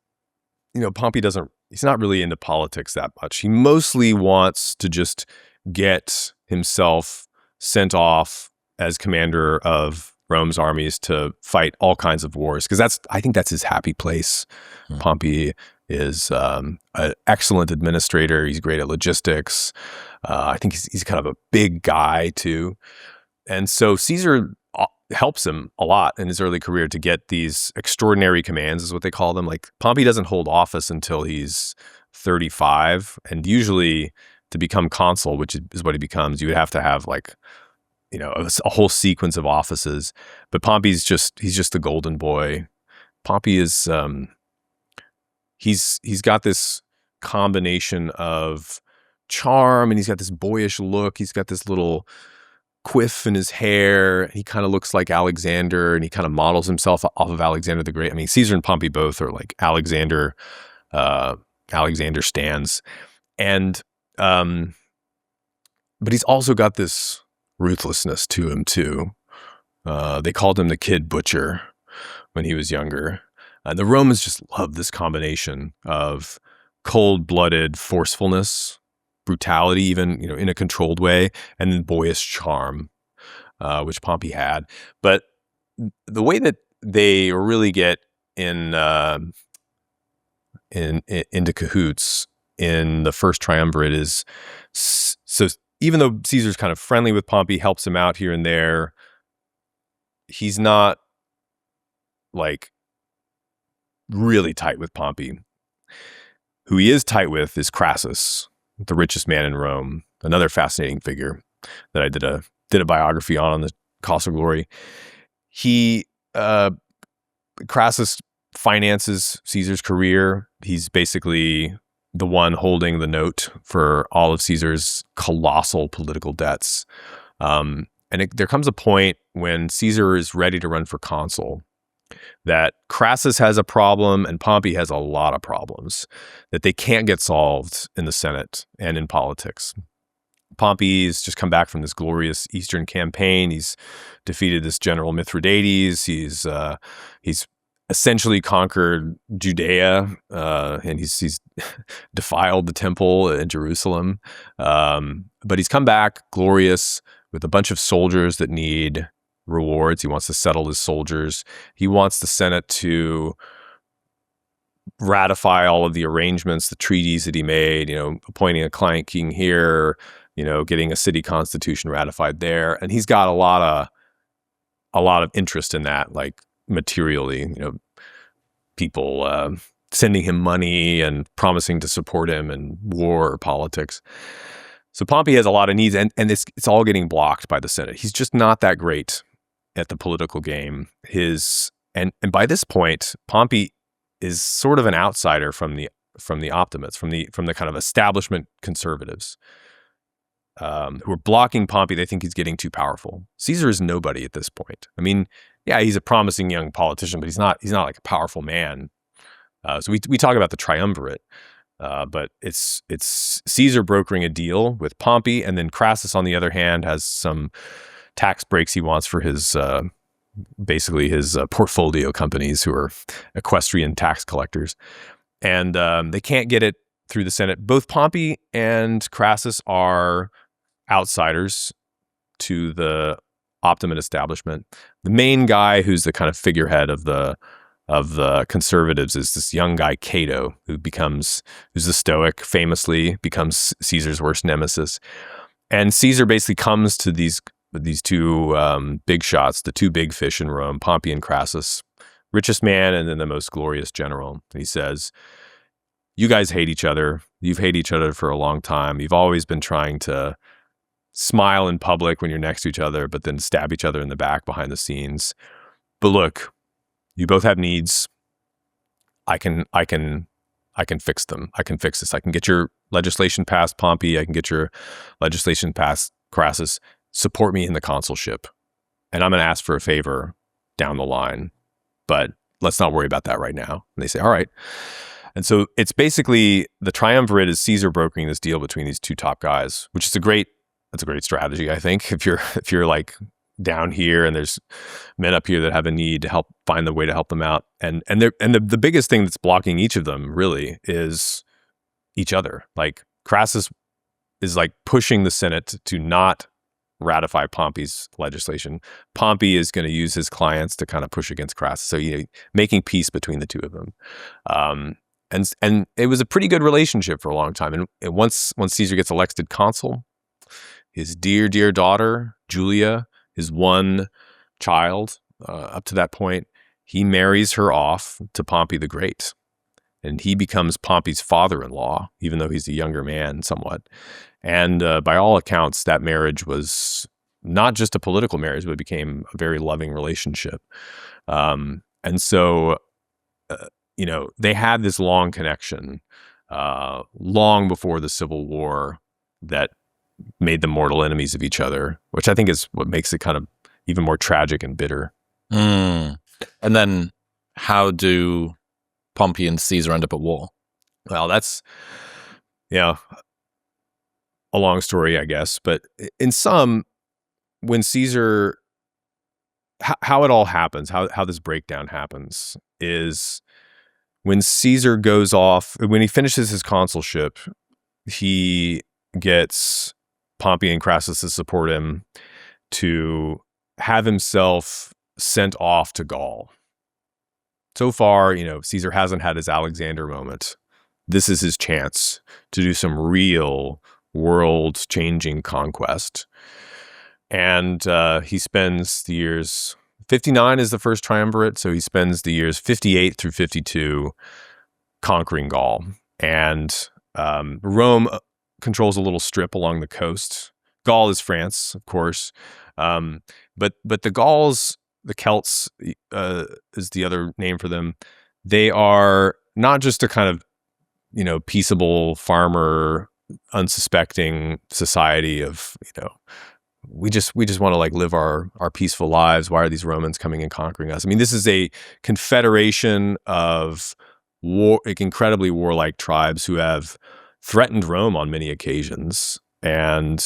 S2: Pompey he's not really into politics that much. He mostly wants to just get himself sent off as commander of Rome's armies to fight all kinds of wars, because I think that's his happy place. Pompey is an excellent administrator. He's great at logistics. I think he's kind of a big guy too. And so Caesar helps him a lot in his early career to get these extraordinary commands, is what they call them. Like Pompey doesn't hold office until he's 35, and usually to become consul, which is what he becomes, you would have to have like, a whole sequence of offices. But Pompey's he's just the golden boy. Pompey is he's got this combination of charm, and he's got this boyish look. He's got this little quiff in his hair. He kind of looks like Alexander, and he kind of models himself off of Alexander the Great. I mean, Caesar and Pompey both are like Alexander stands. And but he's also got this ruthlessness to him too. They called him the Kid Butcher when he was younger. The Romans just loved this combination of cold-blooded forcefulness, brutality, even in a controlled way, and then boyish charm, which Pompey had. But the way that they really get into cahoots in the first triumvirate is, so even though Caesar's kind of friendly with Pompey, helps him out here and there, he's not like really tight with Pompey. Who he is tight with is Crassus, the richest man in Rome, another fascinating figure that I did a biography on the Cost of Glory. Crassus finances Caesar's career. He's basically the one holding the note for all of Caesar's colossal political debts. There comes a point when Caesar is ready to run for consul that Crassus has a problem and Pompey has a lot of problems that they can't get solved in the Senate and in politics. Pompey's just come back from this glorious Eastern campaign. He's defeated this general Mithridates. He's essentially conquered Judea, and he's defiled the temple in Jerusalem. But he's come back glorious with a bunch of soldiers that need rewards. He wants to settle his soldiers. He wants the Senate to ratify all of the arrangements, the treaties that he made, appointing a client king here, getting a city constitution ratified there. And he's got a lot of interest in that. Like materially, people sending him money and promising to support him in war or politics. So Pompey has a lot of needs, and it's all getting blocked by the Senate. He's just not that great at the political game. And by this point, Pompey is sort of an outsider from the optimates, from the kind of establishment conservatives who are blocking Pompey. They think he's getting too powerful. Caesar is nobody at this point. I mean, yeah, he's a promising young politician, but he's not like a powerful man. So we talk about the triumvirate, but it's Caesar brokering a deal with Pompey, and then Crassus, on the other hand, has some tax breaks he wants for his basically his portfolio companies, who are equestrian tax collectors, and they can't get it through the Senate. Both Pompey and Crassus are outsiders to the Optimate establishment. The main guy, who's the kind of figurehead of the conservatives, is this young guy Cato, who's the Stoic, famously becomes Caesar's worst nemesis. And Caesar basically comes to these two big shots, the two big fish in Rome, Pompey and Crassus, richest man and then the most glorious general. He says, "You guys hate each other. You've hated each other for a long time. You've always been trying to smile in public when you're next to each other, but then stab each other in the back behind the scenes. But look, you both have needs. I can fix them. I can fix this. I can get your legislation passed, Pompey. I can get your legislation passed, Crassus. Support me in the consulship. And I'm going to ask for a favor down the line, but let's not worry about that right now." And they say, "All right." And so it's basically the triumvirate is Caesar brokering this deal between these two top guys, which is a great strategy, I think. If you're like down here and there's men up here that have a need, to help find the way to help them out. And the biggest thing that's blocking each of them really is each other. Like Crassus is like pushing the Senate to not ratify Pompey's legislation. Pompey is going to use his clients to kind of push against Crassus. So, making peace between the two of them. And it was a pretty good relationship for a long time. And once Caesar gets elected consul, his dear daughter, Julia, his one child up to that point, he marries her off to Pompey the Great. And he becomes Pompey's father-in-law, even though he's a younger man somewhat. And by all accounts, that marriage was not just a political marriage, but it became a very loving relationship. And so, they had this long connection, long before the Civil War, that made them mortal enemies of each other, which I think is what makes it kind of even more tragic and bitter.
S1: And then how do Pompey and Caesar end up at war?
S2: Well, that's, a long story, I guess. But in sum, when Caesar, how it all happens, how this breakdown happens is when Caesar goes off, when he finishes his consulship, he gets Pompey and Crassus to support him to have himself sent off to Gaul. So far, Caesar hasn't had his Alexander moment. This is his chance to do some real world-changing conquest. And he spends the years, 59 is the first triumvirate, so he spends the years 58 through 52 conquering Gaul. And Rome controls a little strip along the coast. Gaul is France, of course. But the Gauls, the Celts is the other name for them. They are not just a kind of, peaceable farmer, unsuspecting society of, we just want to like live our peaceful lives. Why are these Romans coming and conquering us? I mean, this is a confederation of incredibly warlike tribes who have threatened Rome on many occasions. And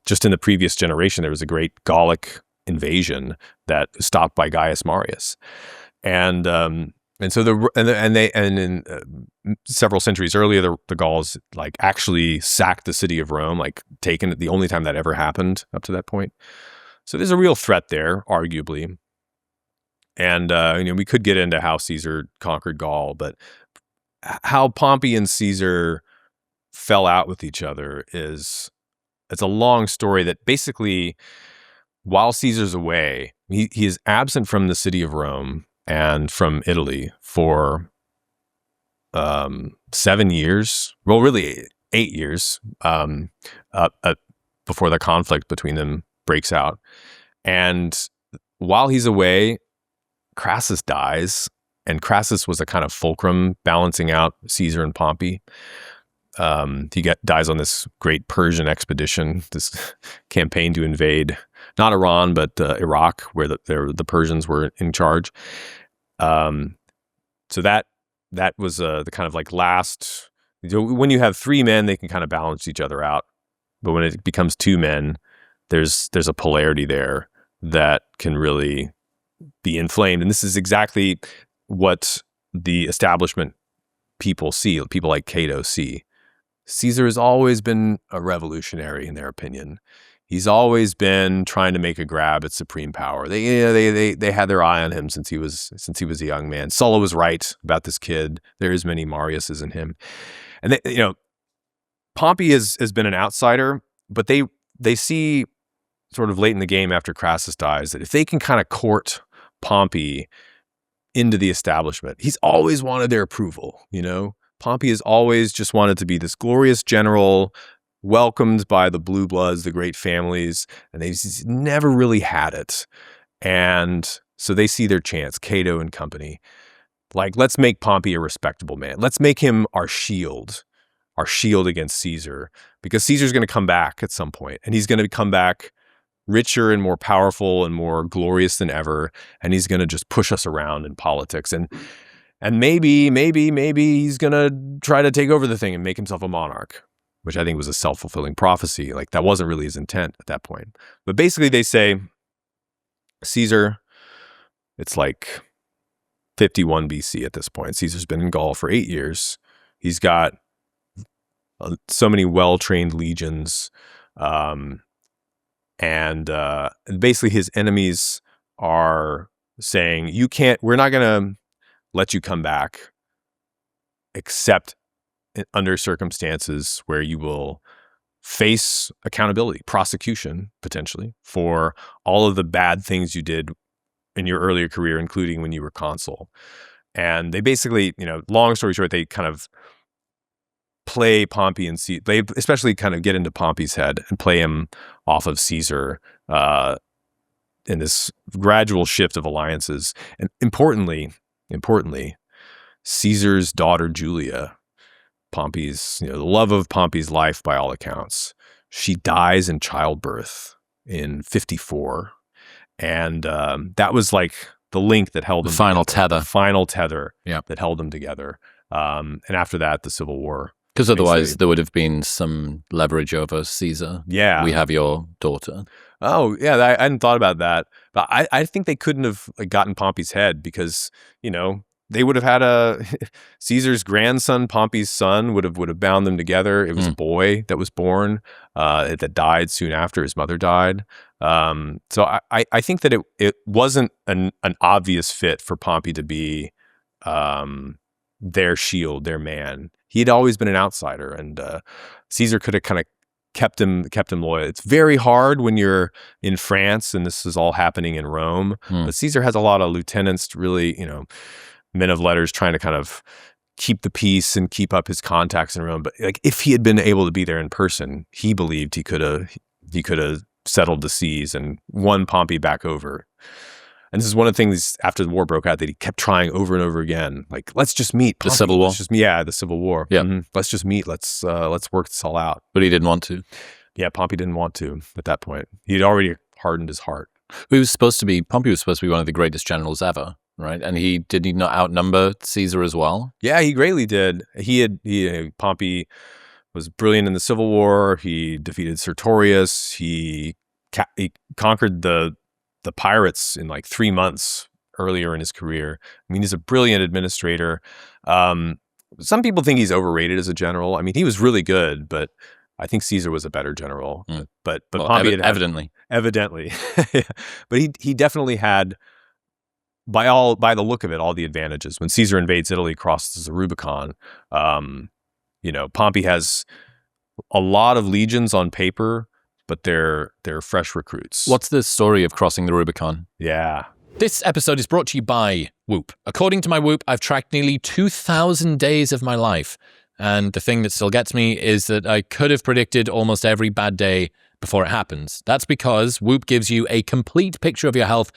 S2: just in the previous generation, there was a great Gallic invasion that was stopped by Gaius Marius, and so in several centuries earlier, the Gauls like actually sacked the city of Rome, like taken it, the only time that ever happened up to that point. So there's a real threat there, arguably, and we could get into how Caesar conquered Gaul, but how Pompey and Caesar fell out with each other it's a long story that basically, while Caesar's away, He is absent from the city of Rome and from Italy for 7 years. Well, really 8 years before the conflict between them breaks out. And while he's away, Crassus dies, and Crassus was a kind of fulcrum balancing out Caesar and Pompey. He dies on this great Persian expedition, this campaign to invade not Iran but Iraq, where the Persians were in charge. So that was the kind of like last. When you have 3 men, they can kind of balance each other out, but when it becomes 2 men, there's a polarity there that can really be inflamed, and this is exactly what the establishment people like Cato see. Caesar has always been a revolutionary in their opinion. He's always been trying to make a grab at supreme power. They had their eye on him since he was a young man. Sulla was right about this kid. There is many Mariuses in him, and Pompey has been an outsider, but they see sort of late in the game after Crassus dies that if they can kind of court Pompey into the establishment, he's always wanted their approval. Pompey has always just wanted to be this glorious general, welcomed by the blue bloods, the great families, and they've never really had it. And so they see their chance, Cato and company. Like, let's make Pompey a respectable man. Let's make him our shield against Caesar, because Caesar's going to come back at some point, and he's going to come back richer and more powerful and more glorious than ever, and he's going to just push us around in politics, and maybe he's going to try to take over the thing and make himself a monarch, which I think was a self-fulfilling prophecy. Like, that wasn't really his intent at that point. But basically they say, Caesar, it's like 51 BC at this point. Caesar's been in Gaul for 8 years. He's got so many well-trained legions, and basically his enemies are saying, we're not going to let you come back except under circumstances where you will face accountability, prosecution, potentially, for all of the bad things you did in your earlier career, including when you were consul. And they basically, long story short, they kind of play Pompey and Caesar. They especially kind of get into Pompey's head and play him off of Caesar in this gradual shift of alliances. And importantly, Caesar's daughter Julia, Pompey's, the love of Pompey's life by all accounts, she dies in childbirth in 54, and that was like the link that held them.
S1: The final
S2: tether
S1: yeah,
S2: that held them together. And after that, the Civil War.
S1: Because otherwise there would have been some leverage over Caesar.
S2: Yeah.
S1: We have your daughter.
S2: Oh, yeah, I hadn't thought about that. But I think they couldn't have gotten Pompey's head because, they would have had Caesar's grandson, Pompey's son, would have bound them together. It was a boy that was born that died soon after his mother died. So I think that it wasn't an obvious fit for Pompey to be their shield, their man. He had always been an outsider, and Caesar could have kind of kept him loyal. It's very hard when you're in France and this is all happening in Rome. But Caesar has a lot of lieutenants, really, men of letters, trying to kind of keep the peace and keep up his contacts in Rome. But like, if he had been able to be there in person, he believed he could have settled the seas and won Pompey back over. And this is one of the things after the war broke out that he kept trying over and over again. Like, let's just meet. Pompey.
S1: The Civil War?
S2: The Civil War.
S1: Yeah.
S2: Mm-hmm. Let's just meet. Let's work this all out.
S1: But he didn't want to.
S2: Yeah, Pompey didn't want to at that point. He'd already hardened his heart.
S1: Pompey was supposed to be one of the greatest generals ever, right? And did he not outnumber Caesar as well?
S2: Yeah, he greatly did. Pompey was brilliant in the Civil War. He defeated Sertorius. He conquered the pirates in like 3 months earlier in his career. I mean, he's a brilliant administrator. Some people think he's overrated as a general. I mean, he was really good, but I think Caesar was a better general. But Pompey
S1: evidently.
S2: But he definitely had, by the look of it, all the advantages. When Caesar invades Italy, crosses the Rubicon, Pompey has a lot of legions on paper, but they're fresh recruits.
S1: What's the story of crossing the Rubicon?
S2: Yeah.
S1: This episode is brought to you by Whoop. According to my Whoop, I've tracked nearly 2,000 days of my life. And the thing that still gets me is that I could have predicted almost every bad day before it happens. That's because Whoop gives you a complete picture of your health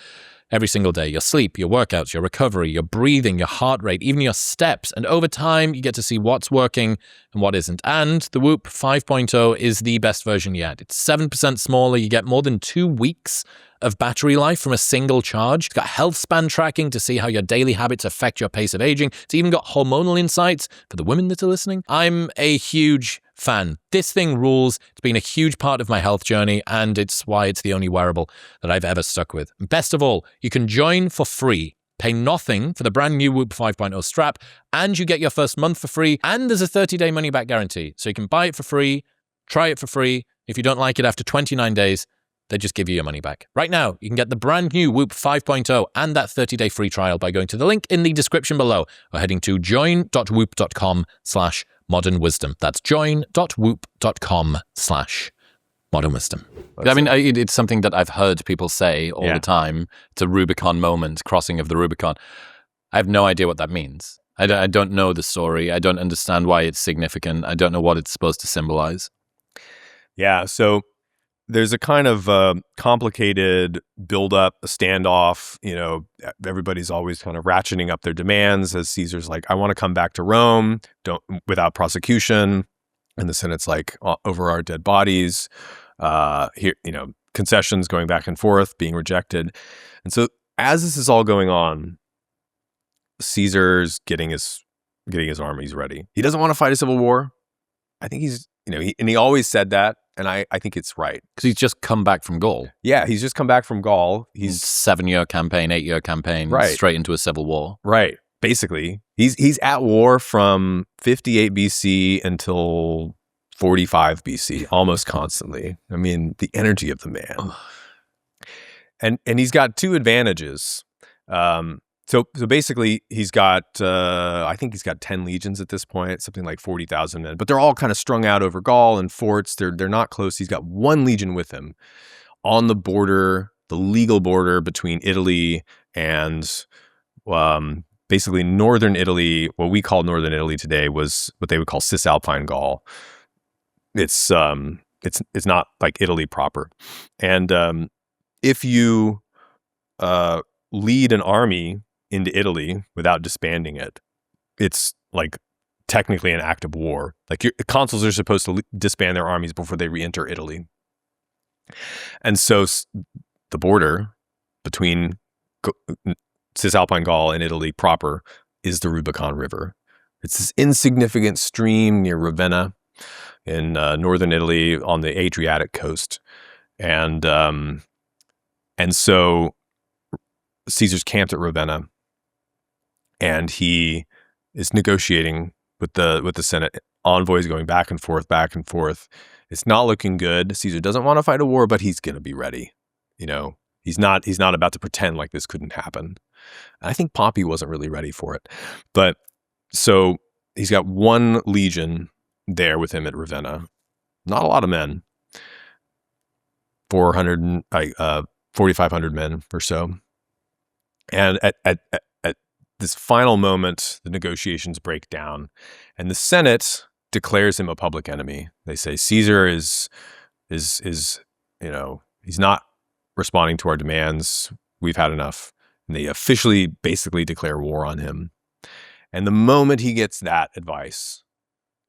S1: every single day. Your sleep, your workouts, your recovery, your breathing, your heart rate, even your steps. And over time, you get to see what's working and what isn't. And the Whoop 5.0 is the best version yet. It's 7% smaller. You get more than 2 weeks of battery life from a single charge. It's got health span tracking to see how your daily habits affect your pace of aging. It's even got hormonal insights for the women that are listening. I'm a huge fan. This thing rules. It's been a huge part of my health journey, and it's why it's the only wearable that I've ever stuck with. Best of all, you can join for free. Pay nothing for the brand new Whoop 5.0 strap, and you get your first month for free, and there's a 30-day money-back guarantee. So you can buy it for free, try it for free. If you don't like it after 29 days, they just give you your money back. Right now, you can get the brand new Whoop 5.0 and that 30-day free trial by going to the link in the description below or heading to join.whoop.com/modernwisdom. That's join.whoop.com/modernwisdom. I mean, it's something that I've heard people say all the time. It's a Rubicon moment, crossing of the Rubicon. I have no idea what that means. I don't know the story. I don't understand why it's significant. I don't know what it's supposed to symbolize.
S2: Yeah, so there's a kind of complicated build-up, a standoff. You know, everybody's always kind of ratcheting up their demands as Caesar's like, I want to come back to Rome, without prosecution. And the Senate's like, over our dead bodies. Here, concessions going back and forth, being rejected. And so as this is all going on, Caesar's getting his armies ready. He doesn't want to fight a civil war. I think he's, he always said that. And I think it's right.
S1: Because he's just come back from Gaul.
S2: Yeah, he's just come back from Gaul. He's
S1: 7-year campaign, 8-year campaign, straight into a civil war.
S2: Right. Basically, he's at war from 58 BC until 45 BC, almost constantly. I mean, the energy of the man. And he's got 2 advantages. So basically, he's got, I think he's got 10 legions at this point, something like 40,000 men. But they're all kind of strung out over Gaul and forts. They're not close. He's got 1 legion with him on the border, the legal border between Italy and basically northern Italy. What we call northern Italy today was what they would call Cisalpine Gaul. It's not like Italy proper. And if you lead an army into Italy without disbanding it, it's like technically an act of war. Like consuls are supposed to disband their armies before they re-enter Italy. And so the border between Cisalpine Gaul and Italy proper is the Rubicon River. It's this insignificant stream near Ravenna in northern Italy on the Adriatic coast. And so Caesar's camped at Ravenna, and he is negotiating with the Senate. Envoys going back and forth, back and forth. It's not looking good. Caesar doesn't want to fight a war, but he's going to be ready. He's not about to pretend like this couldn't happen. I think Pompey wasn't really ready for it. But so he's got 1 legion there with him at Ravenna. Not a lot of men. 4,500 men or so. And at this final moment, the negotiations break down, and the Senate declares him a public enemy. They say Caesar is he's not responding to our demands. We've had enough. And they officially basically declare war on him. And the moment he gets that advice,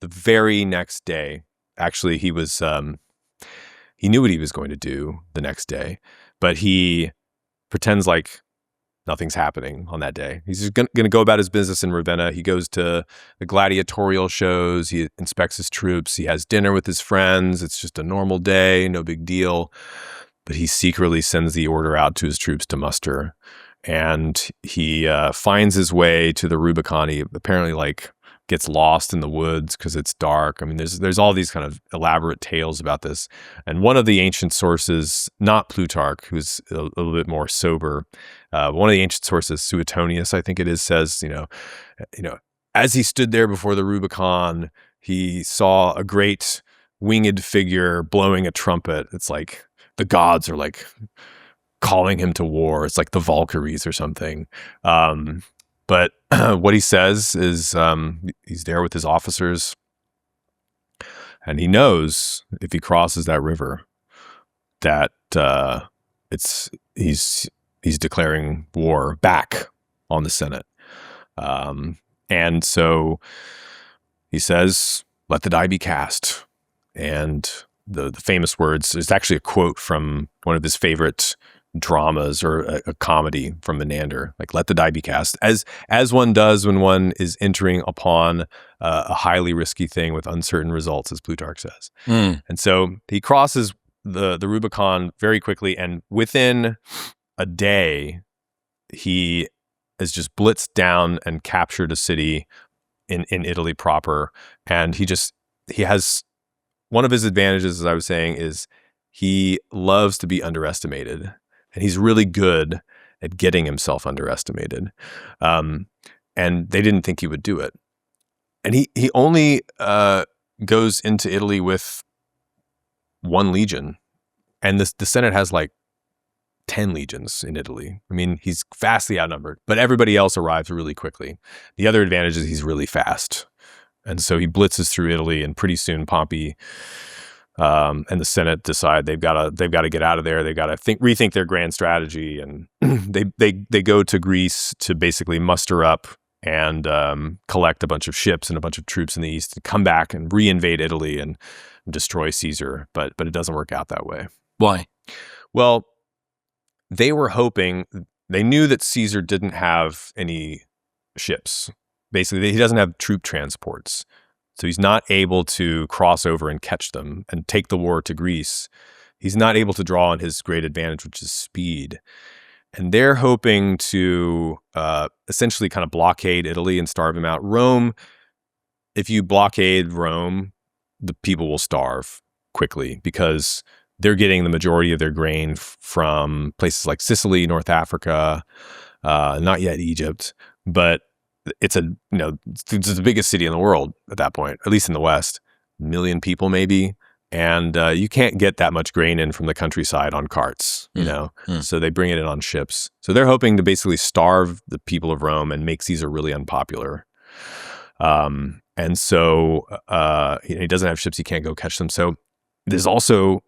S2: the very next day, actually he knew what he was going to do the next day, but he pretends like nothing's happening on that day. He's just going to go about his business in Ravenna. He goes to the gladiatorial shows. He inspects his troops. He has dinner with his friends. It's just a normal day, no big deal. But he secretly sends the order out to his troops to muster. And he finds his way to the Rubicon. He apparently gets lost in the woods because it's dark. I mean, there's all these kind of elaborate tales about this. And one of the ancient sources, not Plutarch, who's a little bit more sober, one of the ancient sources, Suetonius, I think it is, says, as he stood there before the Rubicon, he saw a great winged figure blowing a trumpet. It's like the gods are like calling him to war. It's like the Valkyries or something. But what he says is he's there with his officers, and he knows if he crosses that river that he's declaring war back on the Senate. And so he says, "Let the die be cast." And the famous words, it's actually a quote from one of his favorite dramas, or a comedy from Menander, like, "Let the die be cast," as one does when one is entering upon a highly risky thing with uncertain results, as Plutarch says. And so he crosses the Rubicon very quickly, and within a day, he has just blitzed down and captured a city in Italy proper. And he has, one of his advantages, as I was saying, is he loves to be underestimated. And he's really good at getting himself underestimated. And they didn't think he would do it. And he only goes into Italy with 1 legion. And the Senate has like 10 legions in Italy. I mean, he's vastly outnumbered. But everybody else arrives really quickly. The other advantage is he's really fast. And so he blitzes through Italy, and pretty soon Pompey and the Senate decide they've got to get out of there. They've got to rethink their grand strategy, and they go to Greece to basically muster up and collect a bunch of ships and a bunch of troops in the east, and come back and reinvade Italy and destroy Caesar. But it doesn't work out that way.
S1: Why?
S2: Well, they were hoping. They knew that Caesar didn't have any ships. Basically, he doesn't have troop transports. So he's not able to cross over and catch them and take the war to Greece. He's not able to draw on his great advantage, which is speed. And they're hoping to essentially kind of blockade Italy and starve him out. Rome, if you blockade Rome, the people will starve quickly because they're getting the majority of their grain from places like Sicily, North Africa, not yet Egypt, but it's the biggest city in the world at that point, at least in the West, 1 million people maybe. And you can't get that much grain in from the countryside on carts, So they bring it in on ships. So they're hoping to basically starve the people of Rome and make Caesar really unpopular. And so he doesn't have ships. He can't go catch them. So there's also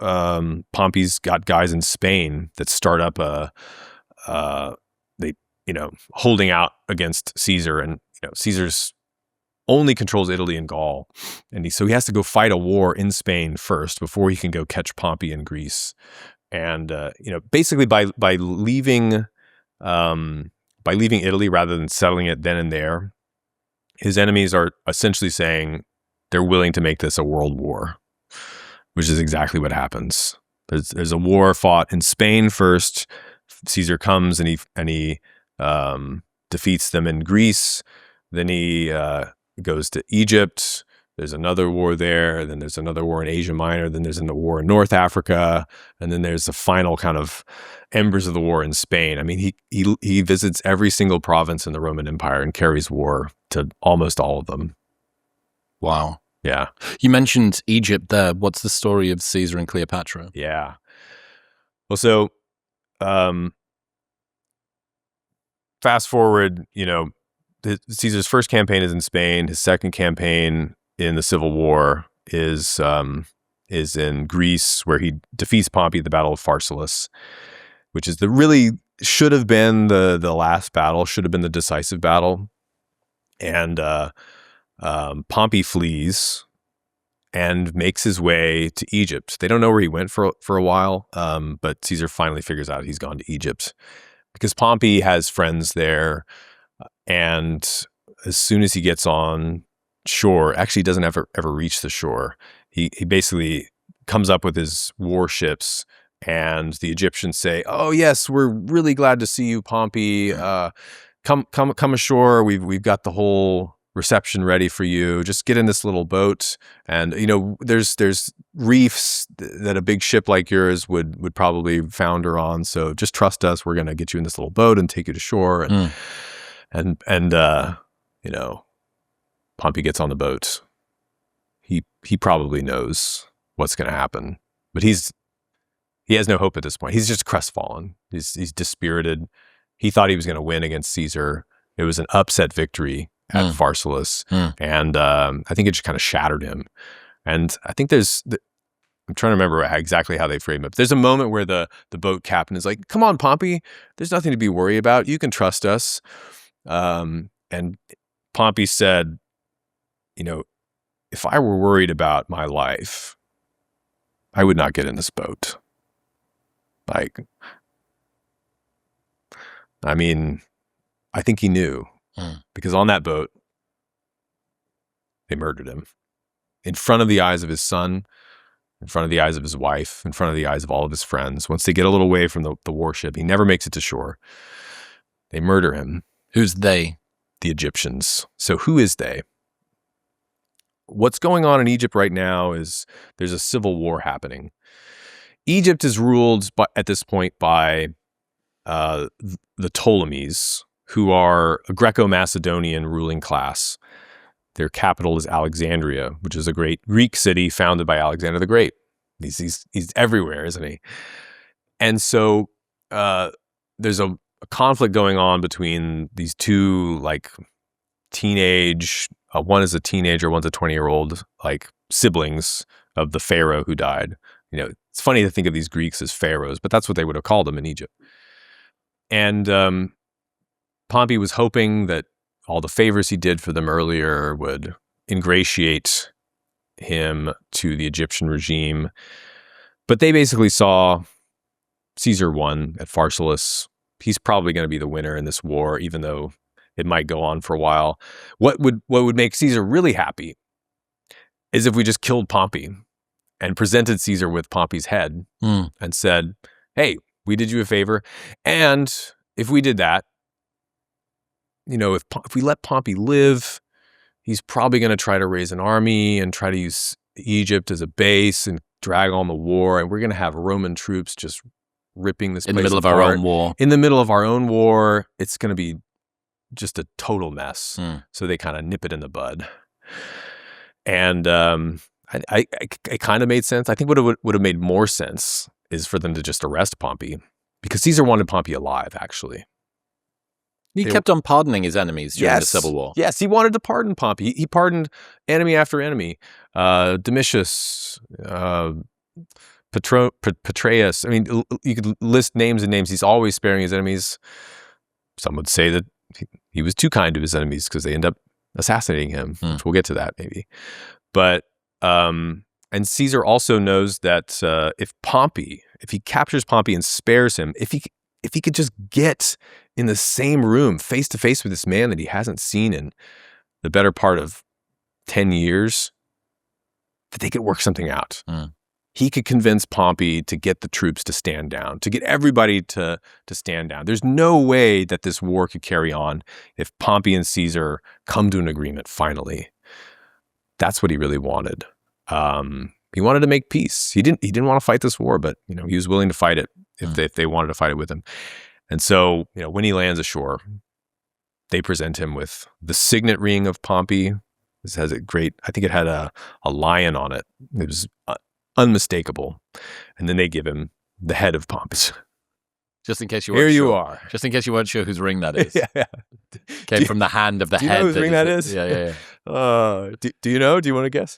S2: Pompey's got guys in Spain that start up holding out against Caesar, and Caesar's only controls Italy and Gaul, and so he has to go fight a war in Spain first before he can go catch Pompey in Greece. And basically by leaving Italy rather than settling it then and there, his enemies are essentially saying they're willing to make this a world war, which is exactly what happens. There's a war fought in Spain first. Caesar comes and he defeats them in Greece. Then he goes to Egypt. There's another war there. Then there's another war in Asia Minor. Then there's a war in North Africa. And then there's the final kind of embers of the war in Spain. I mean, he visits every single province in the Roman Empire and carries war to almost all of them.
S1: Wow.
S2: Yeah.
S1: You mentioned Egypt there. What's the story of Caesar and Cleopatra?
S2: Yeah. Well, so fast forward, Caesar's first campaign is in Spain. His second campaign in the Civil War is in Greece, where he defeats Pompey at the Battle of Pharsalus, which is should have been the last battle, should have been the decisive battle. And Pompey flees and makes his way to Egypt. They don't know where he went for a while, but Caesar finally figures out he's gone to Egypt because Pompey has friends there. And as soon as he gets on shore, actually he doesn't ever reach the shore. He basically comes up with his warships, and the Egyptians say, "Oh yes, we're really glad to see you, Pompey. Come ashore. We've got the whole reception ready for you. Just get in this little boat, and there's reefs that a big ship like yours would probably founder on. So just trust us. We're gonna get you in this little boat and take you to shore." And Pompey gets on the boat. He probably knows what's going to happen. But he has no hope at this point. He's just crestfallen. He's dispirited. He thought he was going to win against Caesar. It was an upset victory at Pharsalus. And I think it just kind of shattered him. And I think I'm trying to remember exactly how they frame it. But there's a moment where the boat captain is like, come on, Pompey, there's nothing to be worried about. You can trust us. And Pompey said, if I were worried about my life, I would not get in this boat. I think he knew because on that boat, they murdered him in front of the eyes of his son, in front of the eyes of his wife, in front of the eyes of all of his friends. Once they get a little way from the warship, he never makes it to shore. They murder him.
S1: Who's they?
S2: The Egyptians. So who is they? What's going on in Egypt right now is there's a civil war happening. Egypt is ruled at this point by the Ptolemies, who are a Greco-Macedonian ruling class. Their capital is Alexandria, which is a great Greek city founded by Alexander the Great. He's everywhere, isn't he? And so there's a conflict going on between these two teenage. One is a teenager, one's a 20-year-old, siblings of the pharaoh who died. It's funny to think of these Greeks as pharaohs, but that's what they would have called them in Egypt. And Pompey was hoping that all the favors he did for them earlier would ingratiate him to the Egyptian regime. But they basically saw Caesar won at Pharsalus. He's probably going to be the winner in this war, even though it might go on for a while. What would make Caesar really happy is if we just killed Pompey and presented Caesar with Pompey's head and said, hey, we did you a favor. And if we did that, if we let Pompey live, he's probably going to try to raise an army and try to use Egypt as a base and drag on the war. And we're going to have Roman troops just ripping this place
S1: in the middle
S2: apart.
S1: of our own war.
S2: In the middle of our own war, it's going to be just a total mess. So they kind of nip it in the bud. And it kind of made sense. I think what would have made more sense is for them to just arrest Pompey, because Caesar wanted Pompey alive, actually.
S1: He kept on pardoning his enemies during the Civil War.
S2: Yes, he wanted to pardon Pompey. He pardoned enemy after enemy. Domitius, Petreius. You could list names and names. He's always sparing his enemies. Some would say that he was too kind to his enemies because they end up assassinating him, which we'll get to that maybe. But, and Caesar also knows that if he captures Pompey and spares him, if he could just get in the same room face to face with this man that he hasn't seen in the better part of 10 years, that they could work something out. He could convince Pompey to get the troops to stand down, to get everybody to stand down. There's no way that this war could carry on if Pompey and Caesar come to an agreement finally. That's what he really wanted. He wanted to make peace. He didn't want to fight this war, but he was willing to fight it if they wanted to fight it with him. And so, when he lands ashore, they present him with the signet ring of Pompey. This has I think it had a lion on it. It was unmistakable. And then they give him the head of Pompey.
S1: Just in case you weren't
S2: Here
S1: sure.
S2: you are.
S1: Just in case you weren't sure whose ring that is.
S2: Yeah.
S1: Came from the hand of the
S2: do you
S1: head.
S2: know whose ring that is?
S1: Yeah.
S2: Do you know? Do you want to guess?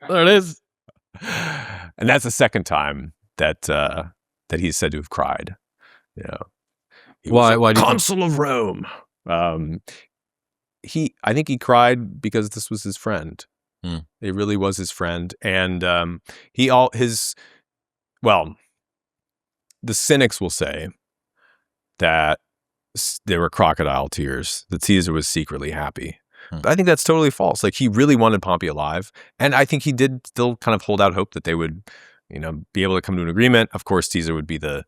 S1: There it is.
S2: And that's the second time that he's said to have cried.
S1: Why do you
S2: consul of Rome? I think he cried because this was his friend. It really was his friend, and the cynics will say that there were crocodile tears, that Caesar was secretly happy. But I think that's totally false. He really wanted Pompey alive, and I think he did still kind of hold out hope that they would, be able to come to an agreement. Of course, Caesar would be the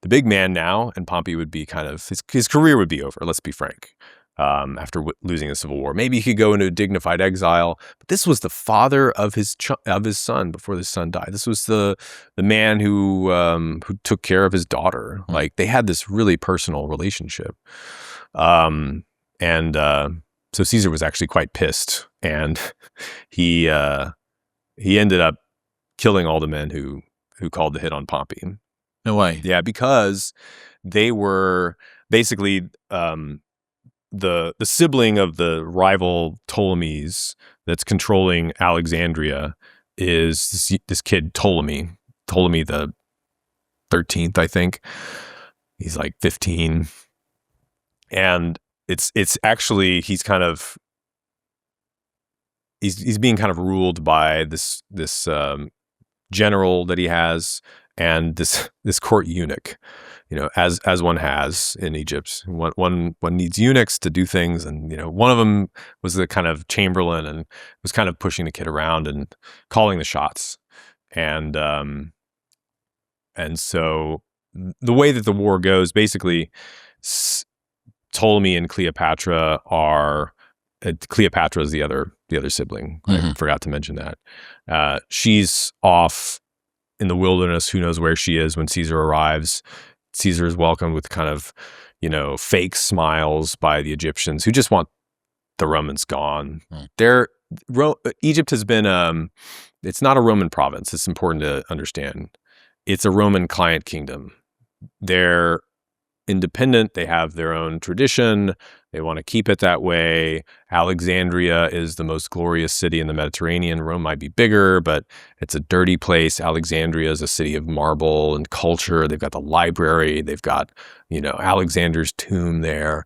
S2: big man now, and Pompey would be kind of his career would be over. Let's be frank. After losing the Civil War, maybe he could go into a dignified exile. But this was the father of his son before his son died. This was the man who took care of his daughter. They had this really personal relationship, and so Caesar was actually quite pissed, and he ended up killing all the men who called the hit on Pompey.
S1: No way.
S2: Yeah, because they were basically the sibling of the rival Ptolemies that's controlling Alexandria is this kid Ptolemy the 13th, I think. He's like 15, and it's actually he's being kind of ruled by this general that he has and this court eunuch, as one has in Egypt. One needs eunuchs to do things, and one of them was the kind of chamberlain and was kind of pushing the kid around and calling the shots, and so the way that the war goes, basically, Ptolemy and Cleopatra are. Cleopatra is the other sibling. I forgot to mention that. She's off in the wilderness. Who knows where she is when Caesar arrives? Caesar is welcomed with kind of, fake smiles by the Egyptians who just want the Romans gone. Egypt has been, it's not a Roman province. It's important to understand. It's a Roman client kingdom. They're independent. They have their own tradition. They want to keep it that way. Alexandria is the most glorious city in the Mediterranean. Rome might be bigger, but it's a dirty place. Alexandria is a city of marble and culture. They've got the library. They've got, Alexander's tomb there.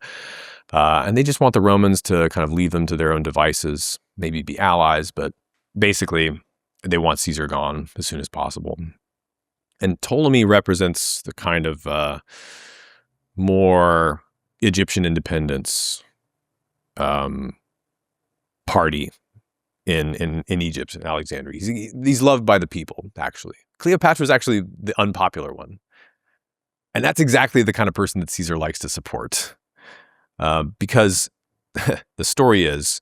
S2: And they just want the Romans to kind of leave them to their own devices, maybe be allies, but basically they want Caesar gone as soon as possible. And Ptolemy represents the kind of more Egyptian independence party in Egypt, in Alexandria. He's loved by the people, actually. Cleopatra is actually the unpopular one. And that's exactly the kind of person that Caesar likes to support. Because the story is,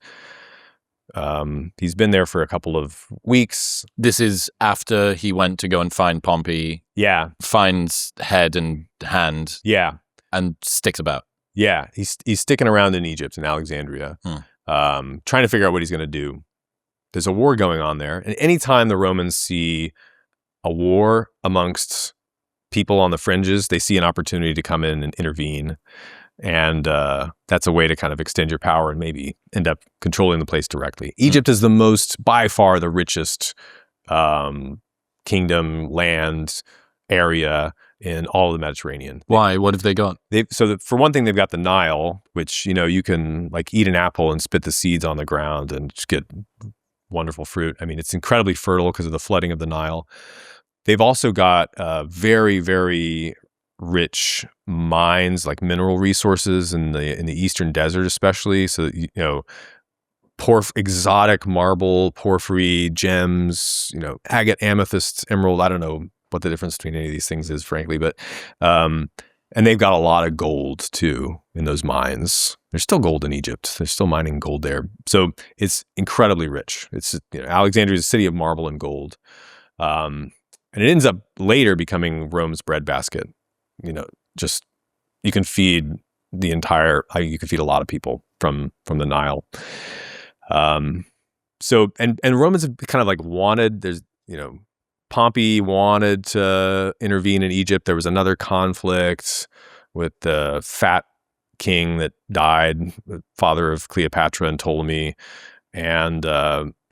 S2: he's been there for a couple of weeks.
S1: This is after he went to go and find Pompey.
S2: Yeah.
S1: Finds head and hand.
S2: Yeah.
S1: And sticks about.
S2: Yeah. He's sticking around in Egypt, in Alexandria, trying to figure out what he's going to do. There's a war going on there. And anytime the Romans see a war amongst people on the fringes, they see an opportunity to come in and intervene. And that's a way to kind of extend your power and maybe end up controlling the place directly. Egypt is by far the richest kingdom, land, area in all of the Mediterranean.
S1: Why? What have they got?
S2: For one thing, they've got the Nile, which, you can like eat an apple and spit the seeds on the ground and just get wonderful fruit. I mean, it's incredibly fertile because of the flooding of the Nile. They've also got very, very rich mines, like mineral resources in the eastern desert, especially. So exotic marble, porphyry, gems, agate, amethyst, emerald. I don't know what the difference between any of these things is, frankly, but and they've got a lot of gold too in those mines. There's still gold in Egypt. They're still mining gold there, so it's incredibly rich. It's Alexandria is a city of marble and gold, and it ends up later becoming Rome's breadbasket. Just you can feed you can feed a lot of people from the Nile. So Romans have kind of like wanted, there's, Pompey wanted to intervene in Egypt. There was another conflict with the fat king that died, the father of Cleopatra and Ptolemy. And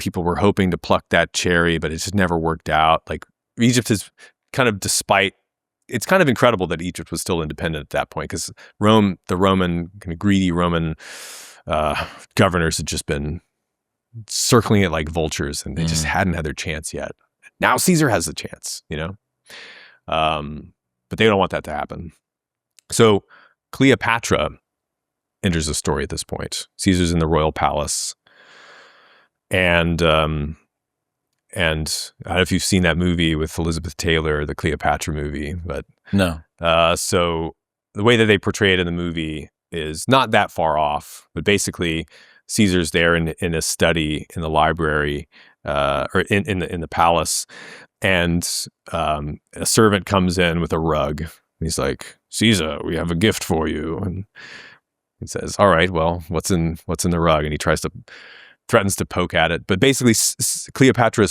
S2: people were hoping to pluck that cherry, but it just never worked out. Like Egypt is kind of it's kind of incredible that Egypt was still independent at that point, because the Roman, kind of greedy Roman governors had just been circling it like vultures, and they just hadn't had their chance yet. Now Caesar has the chance, but they don't want that to happen. So Cleopatra enters the story at this point. Caesar's in the royal palace, and I don't know if you've seen that movie with Elizabeth Taylor, the Cleopatra movie, but
S1: no.
S2: So the way that they portray it in the movie is not that far off, but basically Caesar's there in a study in the library, or in the palace, and a servant comes in with a rug. And he's like, "Caesar, we have a gift for you." And he says, "All right, well, what's in the rug?" And he threatens to poke at it. But basically, Cleopatra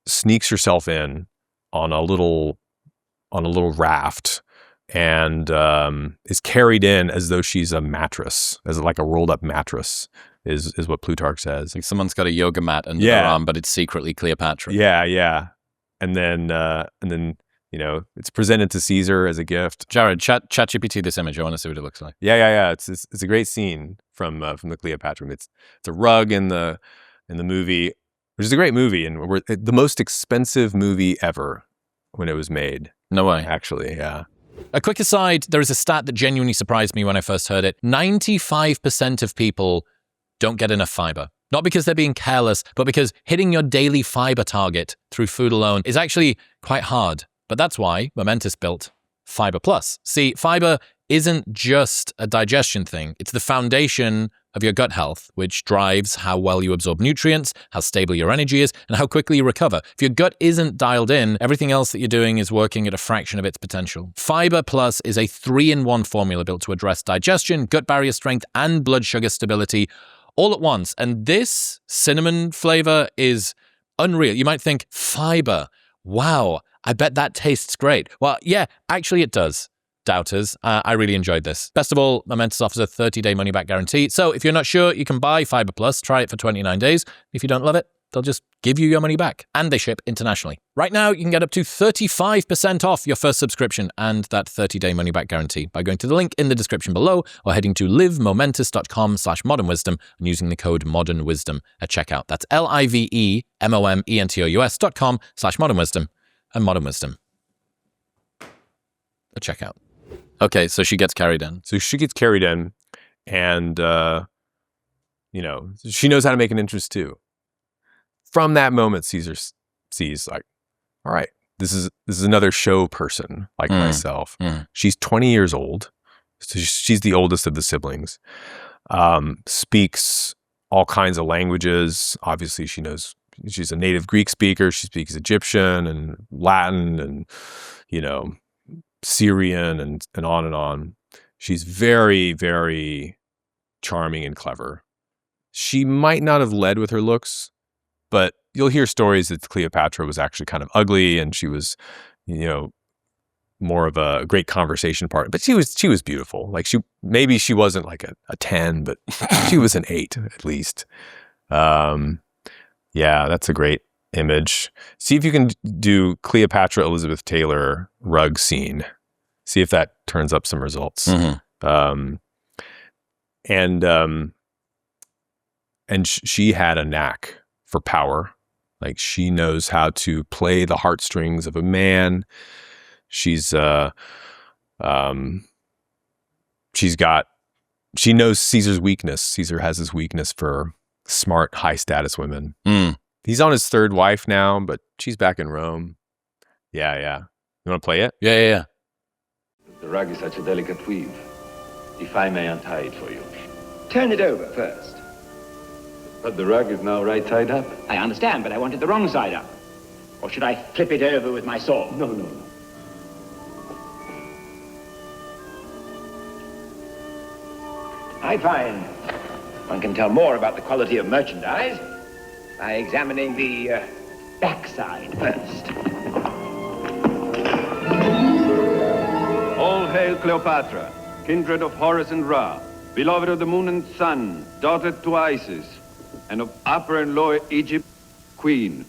S2: sneaks herself in on a little raft and is carried in as though she's a mattress, as like a rolled up mattress, is what Plutarch says.
S1: Like someone's got a yoga mat under their arm, but it's secretly Cleopatra.
S2: Yeah. And then it's presented to Caesar as a gift.
S1: Jared, chat GPT this image. I want to see what it looks like.
S2: Yeah. It's a great scene from the Cleopatra. It's a rug in the movie, which is a great movie, and the most expensive movie ever when it was made.
S1: No way.
S2: Actually, yeah.
S1: A quick aside, there is a stat that genuinely surprised me when I first heard it. 95% of people don't get enough fiber. Not because they're being careless, but because hitting your daily fiber target through food alone is actually quite hard. But that's why Momentous built Fiber Plus. See, fiber isn't just a digestion thing. It's the foundation of your gut health, which drives how well you absorb nutrients, how stable your energy is, and how quickly you recover. If your gut isn't dialed in, everything else that you're doing is working at a fraction of its potential. Fiber Plus is a 3-in-1 formula built to address digestion, gut barrier strength, and blood sugar stability all at once. And this cinnamon flavor is unreal. You might think, fiber, wow, I bet that tastes great. Well, yeah, actually it does. Doubters, I really enjoyed this. Best of all, Momentous offers a 30-day money-back guarantee. So if you're not sure, you can buy Fiber Plus, try it for 29 days. If you don't love it, they'll just give you your money back. And they ship internationally. Right now, you can get up to 35% off your first subscription and that 30-day money-back guarantee by going to the link in the description below or heading to livemomentous.com/modernwisdom and using the code modernwisdom at checkout. That's livemomentous.com/modernwisdom and modernwisdom at checkout. Okay, so she gets carried in.
S2: And, she knows how to make an entrance too. From that moment, Caesar sees like, all right, this is another show person like myself. She's 20 years old. So she's the oldest of the siblings. Speaks all kinds of languages. Obviously, she's a native Greek speaker. She speaks Egyptian and Latin and, Syrian and on and on. She's very, very charming and clever. She might not have led with her looks, but you'll hear stories that Cleopatra was actually kind of ugly and she was, more of a great conversation partner. But she was beautiful. Like maybe she wasn't like a 10, but she was an 8 at least. Yeah, that's a great image. See if you can do Cleopatra Elizabeth Taylor rug scene. See if that turns up some results. And she had a knack for power. Like she knows how to play the heartstrings of a man. She knows Caesar's weakness. Caesar has his weakness for smart, high status women. He's on his 3rd wife now, but she's back in Rome. Yeah. You want to play it?
S1: Yeah.
S3: The rug is such a delicate weave. If I may untie it for you.
S4: Turn it over first.
S3: But the rug is now right side up.
S4: I understand, but I wanted the wrong side up. Or should I flip it over with my sword?
S3: No.
S4: I find one can tell more about the quality of merchandise by examining the backside first.
S3: All hail Cleopatra, kindred of Horus and Ra, beloved of the moon and sun, daughter to Isis, and of Upper and Lower Egypt, queen.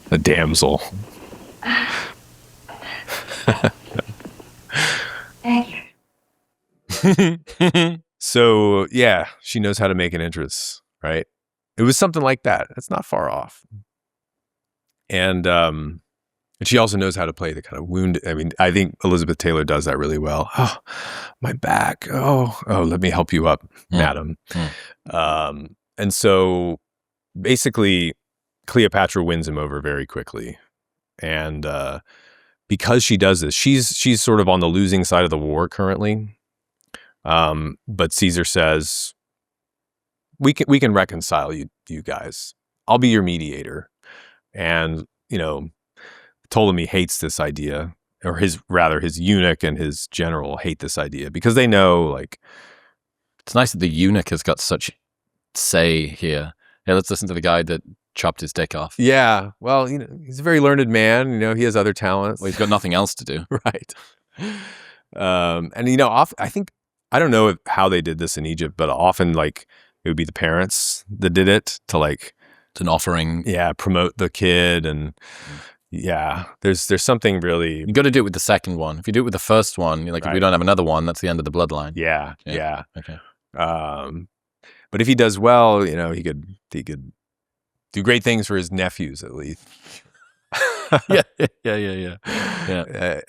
S2: The damsel.
S5: Thank you.
S2: So yeah, she knows how to make an entrance, right? It was something like that. It's not far off. And she also knows how to play the kind of wounded. I mean, I think Elizabeth Taylor does that really well. Oh, my back. Oh, let me help you up, madam. And so basically Cleopatra wins him over very quickly. And because she does this, she's sort of on the losing side of the war currently. But Caesar says, we can reconcile you guys. I'll be your mediator. And, Ptolemy hates this idea, or his eunuch and his general hate this idea because they know, like,
S1: It's nice that the eunuch has got such say here. Yeah, let's listen to the guy that chopped his dick off.
S2: Yeah. Well, he's a very learned man. He has other talents.
S1: Well, he's got nothing else to do.
S2: Right. And I think, I don't know how they did this in Egypt, but often like it would be the parents that did it to like,
S1: It's an offering.
S2: yeah, promote the kid. And yeah, there's something really,
S1: You got to do it with the second one. If you do it with the first one, you're like, if we don't have another one, that's the end of the bloodline.
S2: yeah.
S1: Okay.
S2: But if he does well, he could do great things for his nephews at least.
S1: Yeah.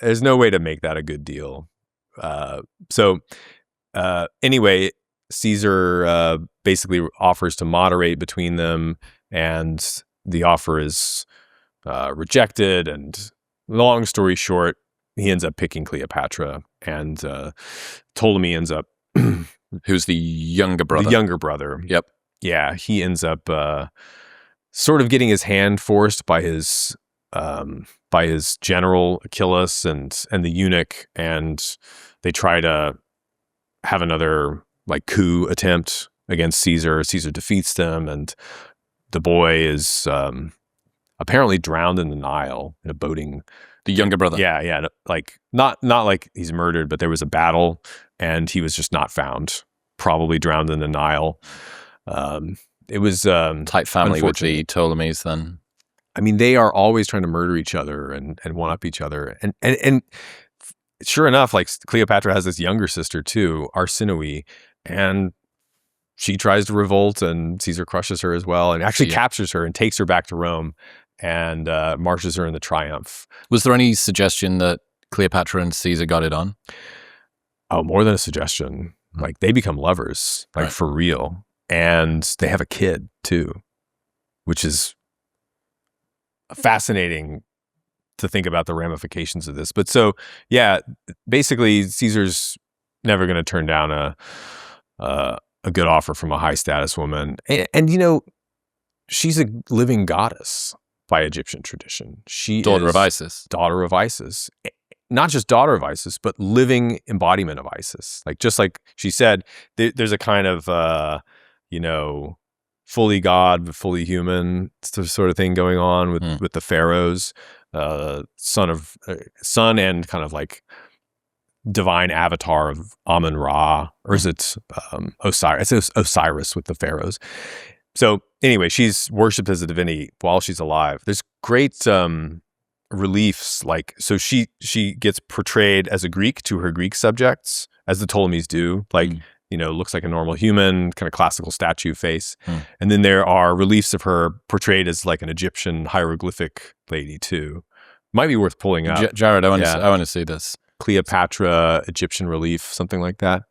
S2: There's no way to make that a good deal. Anyway, Caesar basically offers to moderate between them, and the offer is rejected. And long story short, he ends up picking Cleopatra, and Ptolemy ends up
S1: Who's the younger brother?
S2: the younger brother.
S1: Yep.
S2: Yeah, he ends up sort of getting his hand forced by his general Achilles and the eunuch, and they try to have another like coup attempt against Caesar. Caesar defeats them, and the boy is apparently drowned in the Nile in a boating.
S1: The younger brother.
S2: Yeah, like not like he's murdered, but there was a battle, and he was just not found. Probably drowned in the Nile. It was
S1: Tight family with the Ptolemies then.
S2: I mean, they are always trying to murder each other and one up each other. And sure enough, like Cleopatra has this younger sister too, Arsinoe, and she tries to revolt, and Caesar crushes her as well, and actually captures her and takes her back to Rome, and marches her in the triumph.
S1: Was there any suggestion that Cleopatra and Caesar got it on?
S2: Oh, more than a suggestion. Like they become lovers, like for real. And they have a kid too, which is fascinating to think about the ramifications of this. But so, yeah, basically Caesar's never going to turn down a good offer from a high status woman. And she's a living goddess by Egyptian tradition. She
S1: Daughter of Isis.
S2: Daughter of Isis. Not just daughter of Isis, but living embodiment of Isis. Like, just like she said, there's a kind of, fully God, but fully human sort of thing going on with the pharaohs, son and kind of like divine avatar of Amun-Ra, or is it Osiris? It's Osiris with the pharaohs. So anyway, she's worshipped as a divinity while she's alive. There's great reliefs, like, so she gets portrayed as a Greek to her Greek subjects, as the Ptolemies do, like looks like a normal human, kind of classical statue face. And then there are reliefs of her portrayed as like an Egyptian hieroglyphic lady too. Might be worth pulling up.
S1: Jared, I want to see this.
S2: Cleopatra Egyptian relief, something like that.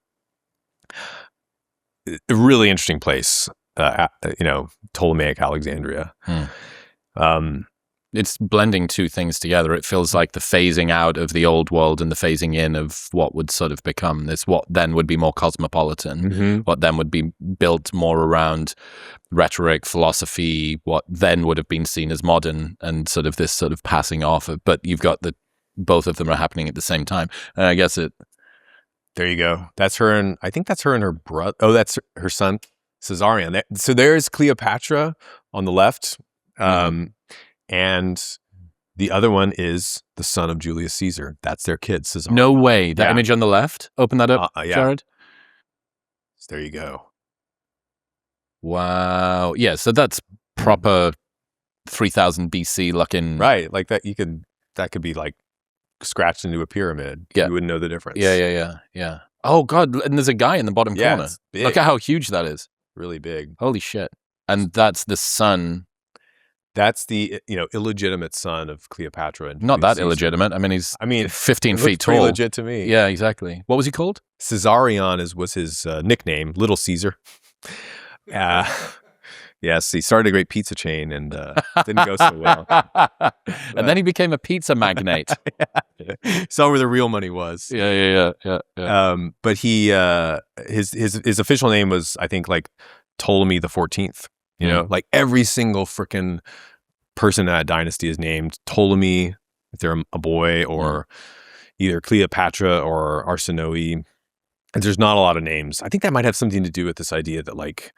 S2: A really interesting place, Ptolemaic Alexandria.
S1: It's blending two things together. It feels like the phasing out of the old world and the phasing in of what would sort of become this, what then would be more cosmopolitan, what then would be built more around rhetoric, philosophy, what then would have been seen as modern, and sort of this sort of passing off. But you've got both of them are happening at the same time. And I guess
S2: there you go. That's her, and I think that's her and her brother. Oh, that's her son, Caesarion. So there's Cleopatra on the left. And the other one is the son of Julius Caesar. That's their kid, Caesar.
S1: No way. That image on the left? Open that up, Jared.
S2: So there you go.
S1: Wow. Yeah, so that's proper 3000 BC looking.
S2: Right. Like that could be like scratched into a pyramid.
S1: Yeah.
S2: You wouldn't know the difference.
S1: Yeah. Oh, God. And there's a guy in the bottom corner.
S2: It's big.
S1: Look at how huge that is.
S2: Really big.
S1: Holy shit. And that's the son.
S2: That's the illegitimate son of Cleopatra. And
S1: Not that
S2: Caesar.
S1: Illegitimate. I mean, he's 15 feet tall.
S2: Pretty legit to me.
S1: Yeah, exactly. What was he called?
S2: Caesarion was his nickname, Little Caesar. Yes, he started a great pizza chain and didn't go so well.
S1: And then he became a pizza magnate.
S2: Saw where the real money was.
S1: Yeah.
S2: But he his official name was, I think, like Ptolemy the 14th. Like every single freaking person in that dynasty is named Ptolemy, if they're a boy, or either Cleopatra or Arsinoe. And there's not a lot of names. I think that might have something to do with this idea that like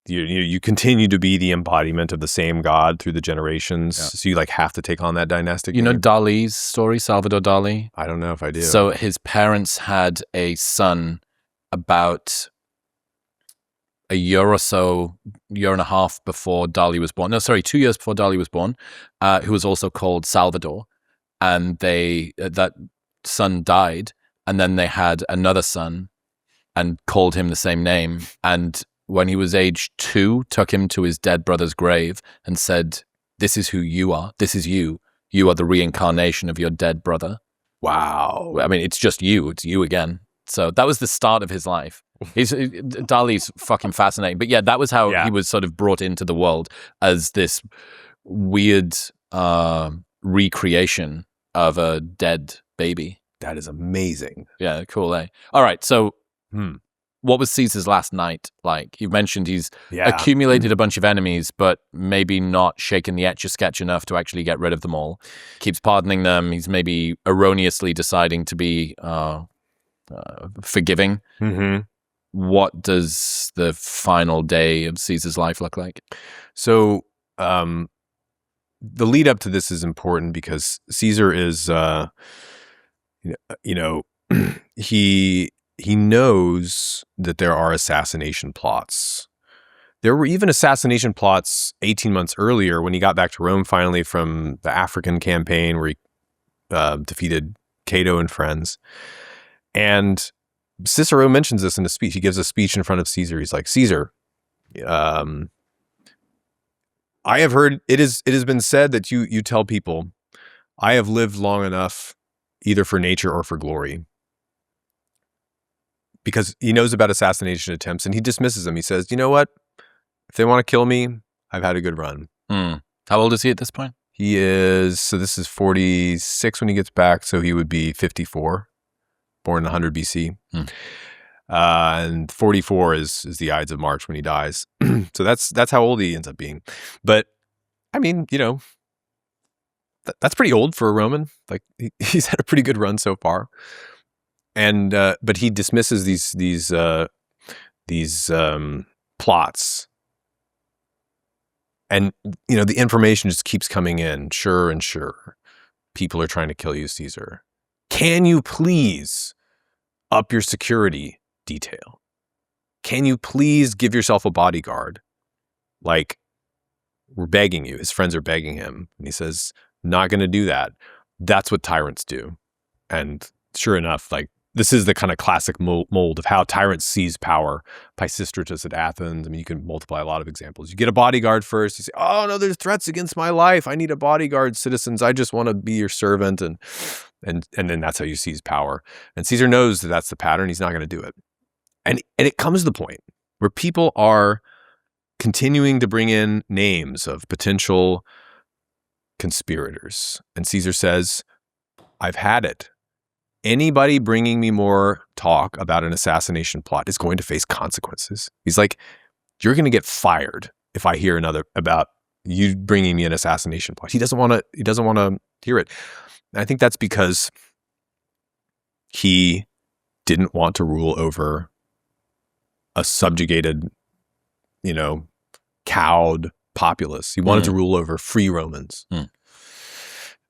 S2: you continue to be the embodiment of the same god through the generations. Yeah. So you like have to take on that dynastic name.
S1: You know Dali's story, Salvador Dali?
S2: I don't know if I do.
S1: So his parents had a son about a year or so, year and a half before Dali was born. No, sorry, 2 years before Dali was born, who was also called Salvador. And that son died. And then they had another son and called him the same name. And when he was age 2, took him to his dead brother's grave and said, "This is who you are. This is you. You are the reincarnation of your dead brother."
S2: Wow.
S1: I mean, it's just you. It's you again. So that was the start of his life. Dali's fucking fascinating. But yeah, that was how he was sort of brought into the world as this weird recreation of a dead baby.
S2: That is amazing.
S1: Yeah, cool, eh? All right, so what was Caesar's last night like? You mentioned he's accumulated a bunch of enemies, but maybe not shaken the Etch-a-Sketch enough to actually get rid of them all. Keeps pardoning them. He's maybe erroneously deciding to be forgiving.
S2: Mm-hmm.
S1: What does the final day of Caesar's life look like?
S2: So the lead up to this is important because Caesar is... he knows that there are assassination plots. There were even assassination plots 18 months earlier when he got back to Rome finally from the African campaign where he defeated Cato and friends. And Cicero mentions this in a speech. He gives a speech in front of Caesar. He's like, "Caesar, I have heard it has been said that you tell people I have lived long enough either for nature or for glory." Because he knows about assassination attempts and he dismisses them. He says, "You know what? If they want to kill me, I've had a good run."
S1: How old is he at this point?
S2: He is, so this is 46 when he gets back, so he would be 54, born in 100 BC. And 44 is the Ides of March when he dies. So that's how old he ends up being. But, I mean, that's pretty old for a Roman. Like he's had a pretty good run so far, and but he dismisses these plots, and the information just keeps coming in. Sure and sure, people are trying to kill you, Caesar. Can you please up your security detail? Can you please give yourself a bodyguard? Like, we're begging you. His friends are begging him, and he says, "Not going to do that." That's what tyrants do. And sure enough, like this is the kind of classic mold of how tyrants seize power. Pisistratus at Athens. I mean, you can multiply a lot of examples. You get a bodyguard first. You say, "Oh no, there's threats against my life. I need a bodyguard, citizens. I just want to be your servant." And then that's how you seize power. And Caesar knows that that's the pattern. He's not going to do it. And it comes to the point where people are continuing to bring in names of potential conspirators. And Caesar says, "I've had it. Anybody bringing me more talk about an assassination plot is going to face consequences." He's like, "You're going to get fired if I hear another about you bringing me an assassination plot." He doesn't want to hear it. And I think that's because he didn't want to rule over a subjugated, cowed populace. He wanted to rule over free Romans.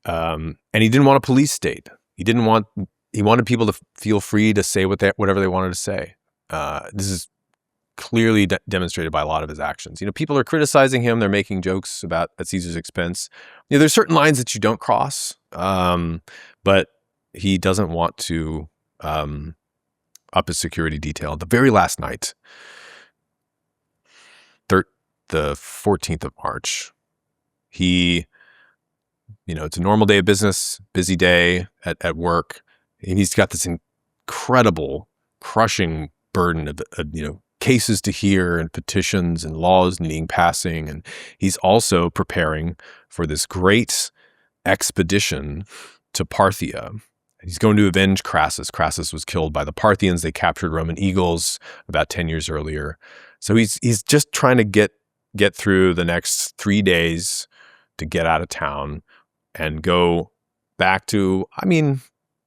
S2: And he didn't want a police state. He wanted people to feel free to say whatever they wanted to say. This is clearly demonstrated by a lot of his actions. People are criticizing him. They're making jokes at Caesar's expense. There's certain lines that you don't cross, but he doesn't want to up his security detail. The very last night, the 14th of March, it's a normal day of business, busy day at work, and he's got this incredible, crushing burden of cases to hear and petitions and laws needing passing, and he's also preparing for this great expedition to Parthia. He's going to avenge Crassus. Crassus was killed by the Parthians. They captured Roman eagles about 10 years earlier. So he's just trying to get through the next 3 days to get out of town and go back to,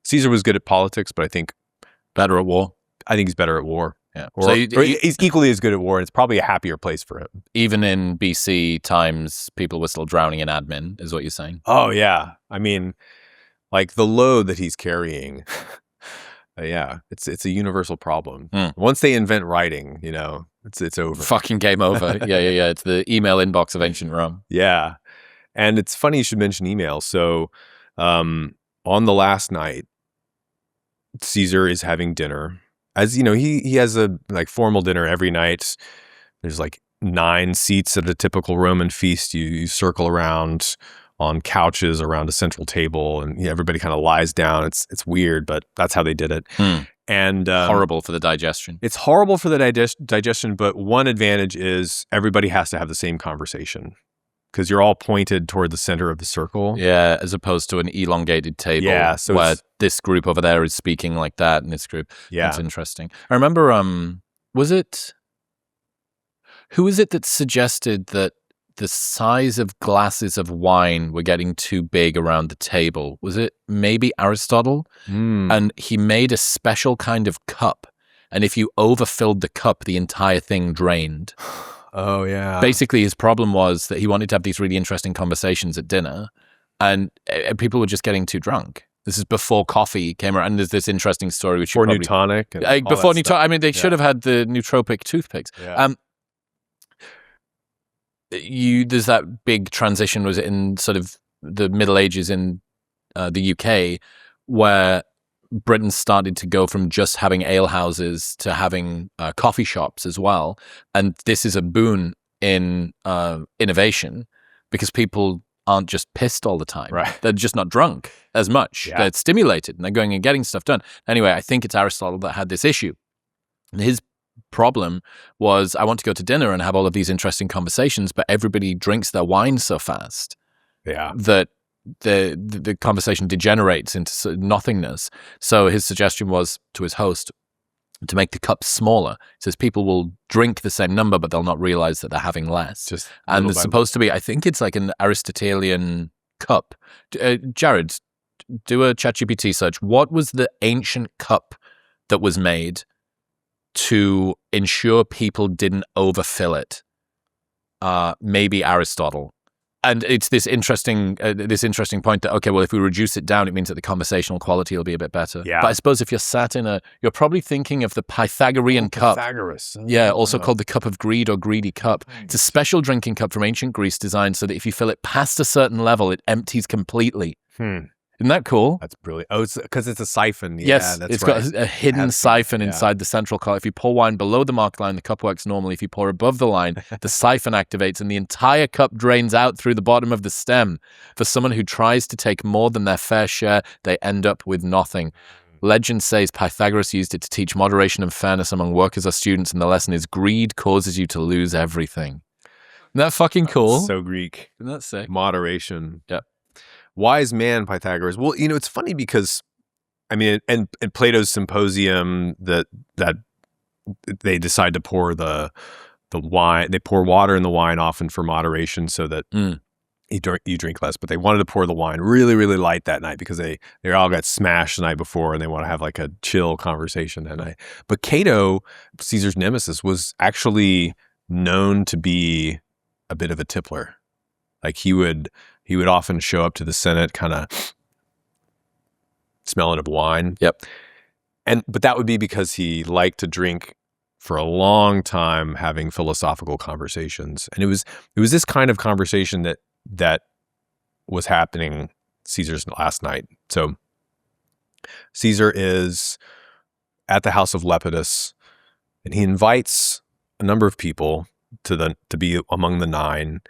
S2: Caesar was good at politics, but I think
S1: better at war.
S2: I think he's better at war.
S1: Yeah.
S2: Or he's equally as good at war, and it's probably a happier place for him.
S1: Even in BC times, people were still drowning in admin, is what you're saying?
S2: Oh, yeah. I mean, like the load that he's carrying, yeah, it's a universal problem. Once they invent writing, it's over.
S1: Fucking game over. Yeah. It's the email inbox of ancient Rome.
S2: Yeah. And it's funny you should mention email. So on the last night, Caesar is having dinner. As you know, he has a formal dinner every night. There's 9 seats at a typical Roman feast. You circle around on couches around a central table, and everybody kind of lies down. It's weird, but that's how they did it. And
S1: horrible for the digestion.
S2: It's horrible for the digestion, but one advantage is everybody has to have the same conversation because you're all pointed toward the center of the circle.
S1: Yeah, as opposed to an elongated table where this group over there is speaking like that and this group.
S2: Yeah.
S1: That's interesting. I remember, who was it that suggested that the size of glasses of wine were getting too big around the table? Was it maybe Aristotle? And he made a special kind of cup. And if you overfilled the cup, the entire thing drained.
S2: Oh, yeah.
S1: Basically, his problem was that he wanted to have these really interesting conversations at dinner, and people were just getting too drunk. This is before coffee came around, and there's this interesting story which
S2: before Newtonic.
S1: Before Newtonic, I mean, they should have had the nootropic toothpicks.
S2: Yeah.
S1: There's that big transition, was it in sort of the Middle Ages in the UK, where Britain started to go from just having ale houses to having coffee shops as well. And this is a boon in innovation because people aren't just pissed all the time.
S2: Right.
S1: They're just not drunk as much.
S2: Yeah.
S1: They're stimulated and they're going and getting stuff done. Anyway, I think it's Aristotle that had this issue. And his problem was, I want to go to dinner and have all of these interesting conversations, but everybody drinks their wine so fast that the conversation degenerates into nothingness. So his suggestion was to his host to make the cups smaller. He says people will drink the same number, but they'll not realize that they're having less. And it's supposed to be, I think it's like an Aristotelian cup. Jared, do a ChatGPT search. What was the ancient cup that was made to ensure people didn't overfill it? Maybe Aristotle. And it's this interesting point that, okay, well, if we reduce it down, it means that the conversational quality will be a bit better.
S2: Yeah.
S1: But I suppose if you're sat you're probably thinking of the Pythagorean cup.
S2: Pythagoras.
S1: Yeah, also called the cup of greed or greedy cup. It's a special drinking cup from ancient Greece designed so that if you fill it past a certain level, it empties completely. Isn't that cool?
S2: That's brilliant. Oh, it's because it's a siphon. Yeah,
S1: Yes,
S2: that's
S1: it's
S2: right.
S1: got a hidden siphon inside the central cup. If you pour wine below the mark line, the cup works normally. If you pour above the line, the siphon activates and the entire cup drains out through the bottom of the stem. For someone who tries to take more than their fair share, they end up with nothing. Legend says Pythagoras used it to teach moderation and fairness among workers or students, and the lesson is greed causes you to lose everything. Isn't that fucking cool?
S2: So Greek.
S1: Isn't that sick?
S2: Moderation.
S1: Yep.
S2: Wise man, Pythagoras. Well, it's funny because, I mean, and Plato's Symposium that they decide to pour the wine. They pour water in the wine often for moderation so that you drink less. But they wanted to pour the wine really, really light that night because they all got smashed the night before and they want to have like a chill conversation that night. But Cato, Caesar's nemesis, was actually known to be a bit of a tippler. Like he would often show up to the Senate kind of smelling of wine.
S1: Yep.
S2: But that would be because he liked to drink for a long time, having philosophical conversations. And it was this kind of conversation that was happening Caesar's last night. So Caesar is at the house of Lepidus, and he invites a number of people to be among the 9.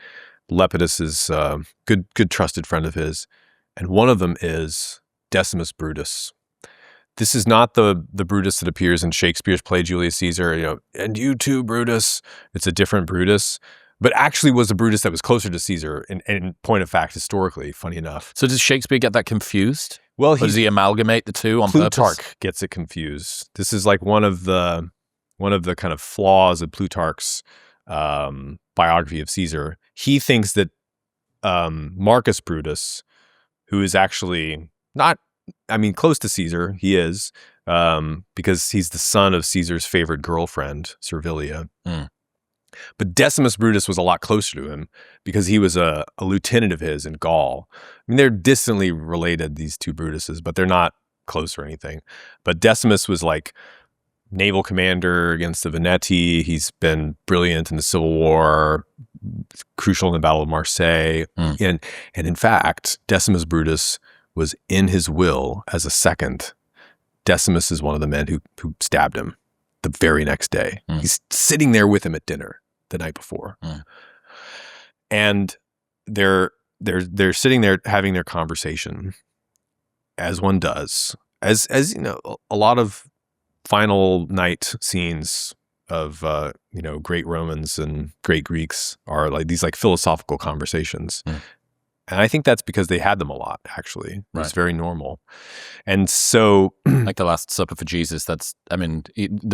S2: Lepidus is a good trusted friend of his, and one of them is Decimus Brutus. This is not the Brutus that appears in Shakespeare's play Julius Caesar, and you too, Brutus. It's a different Brutus, but actually was a Brutus that was closer to Caesar in point of fact, historically, funny enough.
S1: So does Shakespeare get that confused?
S2: Well,
S1: or does he amalgamate the two on purpose?
S2: Plutarch gets it confused. This is like one of the kind of flaws of Plutarch's biography of Caesar. He thinks that Marcus Brutus, who is actually not I mean, close to Caesar, he is, because he's the son of Caesar's favorite girlfriend, Servilia.
S1: Mm.
S2: But Decimus Brutus was a lot closer to him because he was a lieutenant of his in Gaul. I mean, they're distantly related, these two Brutuses, but they're not close or anything. But Decimus was like naval commander against the Veneti. He's been brilliant in the Civil War, crucial in the Battle of Marseille. And in fact, Decimus Brutus was in his will as a second. Decimus is one of the men who stabbed him the very next day. He's sitting there with him at dinner the night before. And they're sitting there having their conversation, as one does. As you know, a lot of final night scenes of great Romans and great Greeks are like these like philosophical conversations. And I think that's because they had them a lot, actually. It's very normal. And so
S1: like the Last Supper for Jesus, there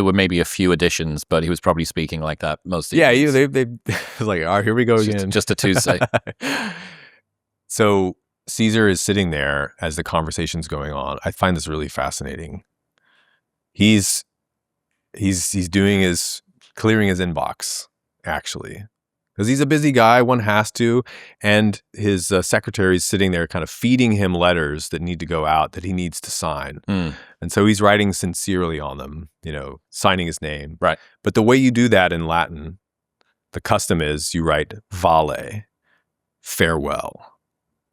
S1: were maybe a few additions, but he was probably speaking like that most of the
S2: they like, all right, here we go again.
S1: Just a Tuesday.
S2: So Caesar is sitting there as the conversation's going on. I find this really fascinating. He's clearing his inbox, actually. Because he's a busy guy, one has to, and his secretary is sitting there kind of feeding him letters that need to go out that he needs to sign. And so he's writing sincerely on them, signing his name.
S1: Right.
S2: But the way you do that in Latin, the custom is you write vale, farewell.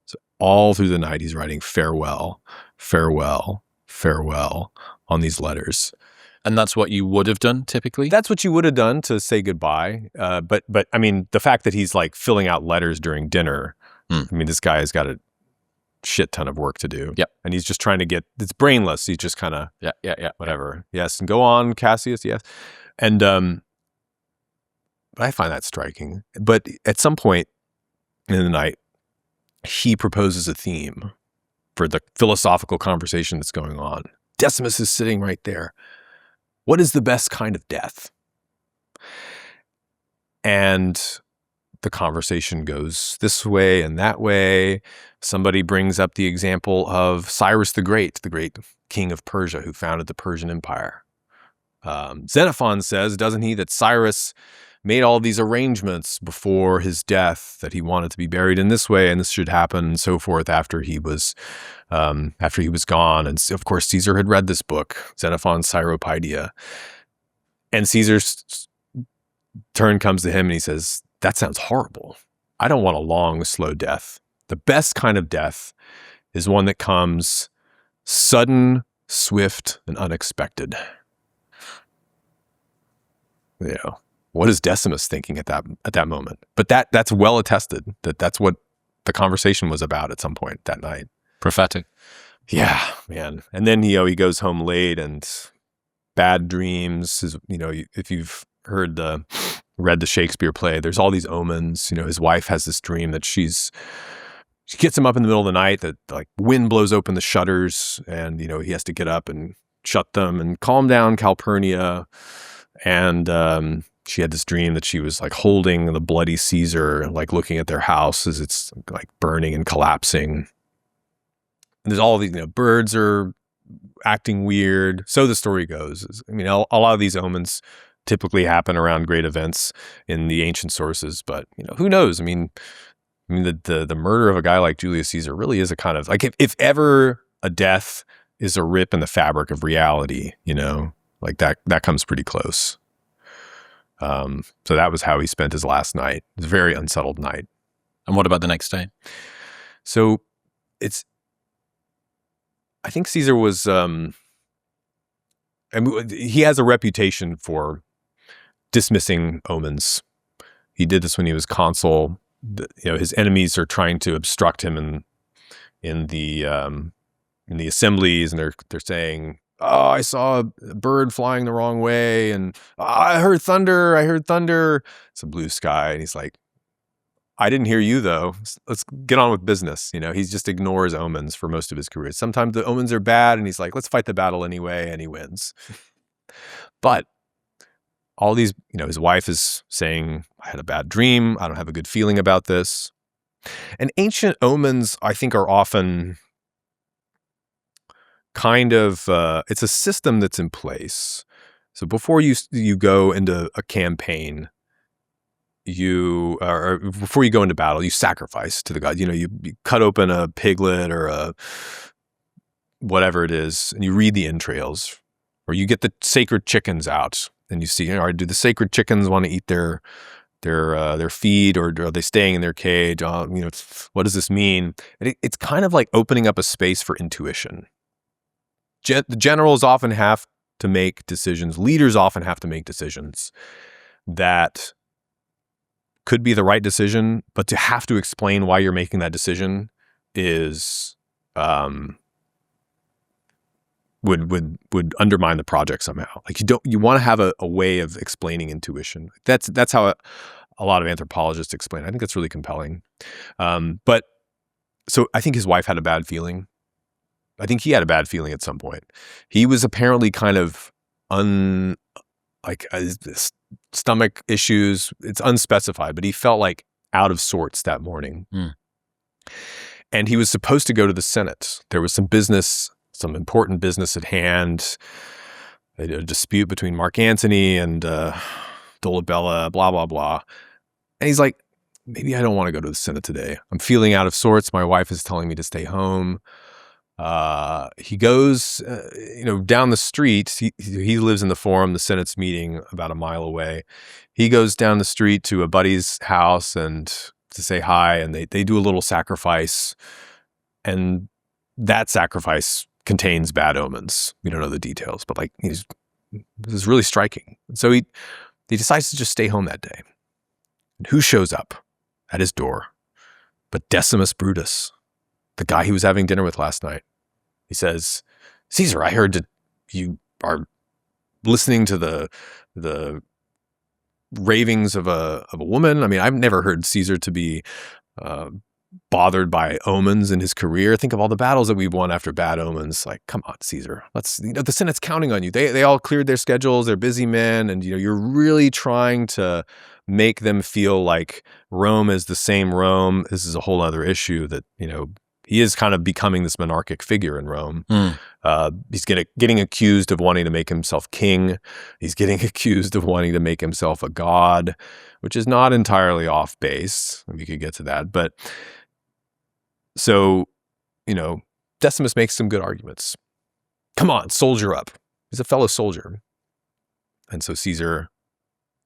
S2: So all through the night he's writing farewell, farewell, farewell on these letters.
S1: And that's what you would have done typically?
S2: That's what you would have done to say goodbye. But I mean, the fact that he's like filling out letters during dinner, I mean, this guy has got a shit ton of work to do.
S1: Yep.
S2: And he's just trying to it's brainless. He's just kind of, whatever. Yes. And go on, Cassius. Yes. And, but I find that striking. But at some point in the night, he proposes a theme for the philosophical conversation that's going on. Decimus is sitting right there. What is the best kind of death? And the conversation goes this way and that way. Somebody brings up the example of Cyrus the great king of Persia who founded the Persian Empire. Xenophon says, doesn't he, that Cyrus made all these arrangements before his death, that he wanted to be buried in this way and this should happen and so forth after he was gone. And of course, Caesar had read this book, Xenophon's Cyropaedia. And Caesar's turn comes to him and he says, that sounds horrible. I don't want a long, slow death. The best kind of death is one that comes sudden, swift, and unexpected. What is Decimus thinking at that moment? But that's well attested that's what the conversation was about at some point that night.
S1: Prophetic.
S2: Yeah, man. And then he goes home late and bad dreams. If you've read the Shakespeare play, there's all these omens. His wife has this dream that she gets him up in the middle of the night that like wind blows open the shutters and he has to get up and shut them and calm down Calpurnia. And she had this dream that she was like holding the bloody Caesar, like looking at their house as it's like burning and collapsing. And there's all these, birds are acting weird. So the story goes. I mean, a lot of these omens typically happen around great events in the ancient sources, but who knows? I mean, the murder of a guy like Julius Caesar really is a kind of like if ever a death is a rip in the fabric of reality, like that comes pretty close. So that was how he spent his last night. It was a very unsettled night.
S1: And what about the next day?
S2: So I think Caesar was, he has a reputation for dismissing omens. He did this when he was consul. His enemies are trying to obstruct him in the assemblies, and they're saying, "Oh, I saw a bird flying the wrong way," and I heard thunder. It's a blue sky, and he's like, "I didn't hear you though. Let's get on with business." He just ignores omens for most of his career. Sometimes the omens are bad, and he's like, "Let's fight the battle anyway," and he wins. But all these, his wife is saying, "I had a bad dream. I don't have a good feeling about this." And ancient omens, I think, are often kind of it's a system that's in place. So before you go into a campaign, or before you go into battle, you sacrifice to the god. You cut open a piglet or a whatever it is, and you read the entrails, or you get the sacred chickens out, and you see, all right, do the sacred chickens want to eat their feed, or are they staying in their cage? What does this mean? And it's kind of like opening up a space for intuition. The generals often have to make decisions. Leaders often have to make decisions that could be the right decision, but to have to explain why you're making that decision is would undermine the project somehow. Like you want to have a way of explaining intuition. That's how a lot of anthropologists explain. I think that's really compelling. But so I think his wife had a bad feeling. I think he had a bad feeling at some point. He was apparently kind of stomach issues. It's unspecified, but he felt like out of sorts that morning. And he was supposed to go to the Senate. There was some important business at hand, a dispute between Mark Antony and Dolabella, blah, blah, blah. And he's like, maybe I don't want to go to the Senate today. I'm feeling out of sorts. My wife is telling me to stay home. He goes, down the street. He lives in the Forum. The Senate's meeting about a mile away. He goes down the street to a buddy's house and to say hi, and they do a little sacrifice. And that sacrifice contains bad omens. We don't know the details, but this is really striking. So he decides to just stay home that day. And who shows up at his door but Decimus Brutus, the guy he was having dinner with last night? He says, "Caesar, I heard that you are listening to the ravings of a woman. I mean, I've never heard Caesar to be bothered by omens in his career. Think of all the battles that we've won after bad omens. Like, come on, Caesar. The Senate's counting on you. They all cleared their schedules. They're busy men, and you're really trying to make them feel like Rome is the same Rome. This is a whole other issue that he is kind of becoming this monarchic figure in Rome. He's getting accused of wanting to make himself king. He's getting accused of wanting to make himself a god, which is not entirely off base. We could get to that. But so, Decimus makes some good arguments. Come on, soldier up. He's a fellow soldier. And so Caesar,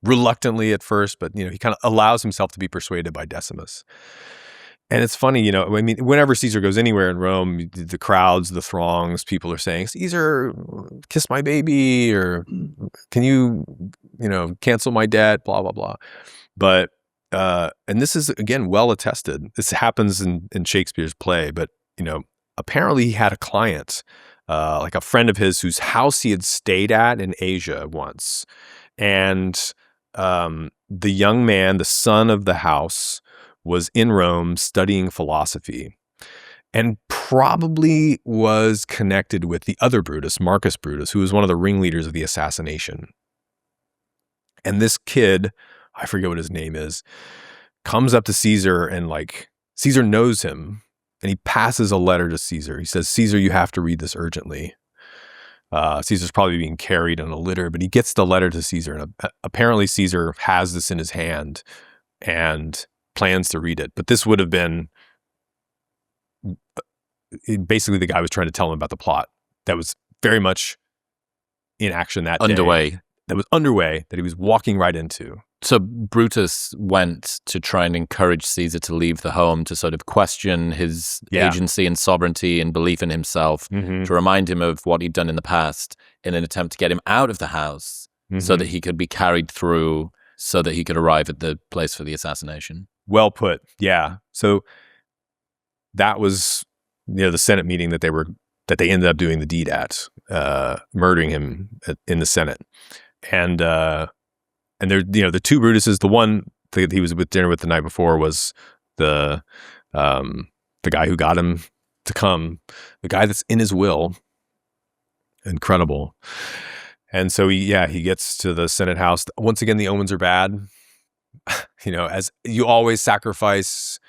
S2: reluctantly at first, but he kind of allows himself to be persuaded by Decimus. And it's funny, whenever Caesar goes anywhere in Rome, the crowds, the throngs, people are saying, "Caesar, kiss my baby," or "Can you, cancel my debt," blah, blah, blah. But, and this is, again, well attested. This happens in Shakespeare's play, but, apparently he had a client, like a friend of his whose house he had stayed at in Asia once. And the young man, the son of the house, was in Rome studying philosophy and probably was connected with the other Brutus, Marcus Brutus, who was one of the ringleaders of the assassination. And this kid, I forget what his name is, comes up to Caesar, and Caesar knows him, and he passes a letter to Caesar. He says, "Caesar, you have to read this urgently." Caesar's probably being carried on a litter, but he gets the letter to Caesar, and apparently Caesar has this in his hand and plans to read it. But this would have been basically the guy was trying to tell him about the plot that was very much in action that day. That was underway, that he was walking right into.
S1: So Brutus went to try and encourage Caesar to leave the home, to sort of question his agency and sovereignty and belief in himself, to remind him of what he'd done in the past, in an attempt to get him out of the house so that he could be carried through, so that he could arrive at the place for the assassination.
S2: Well put. Yeah. So that was, the Senate meeting that they ended up doing the deed at, murdering him in the Senate. And there, the two Brutuses, the one that he was with dinner with the night before was the guy who got him to come, the guy that's in his will. Incredible. And so he gets to the Senate house. Once again, the omens are bad. As you always sacrifice,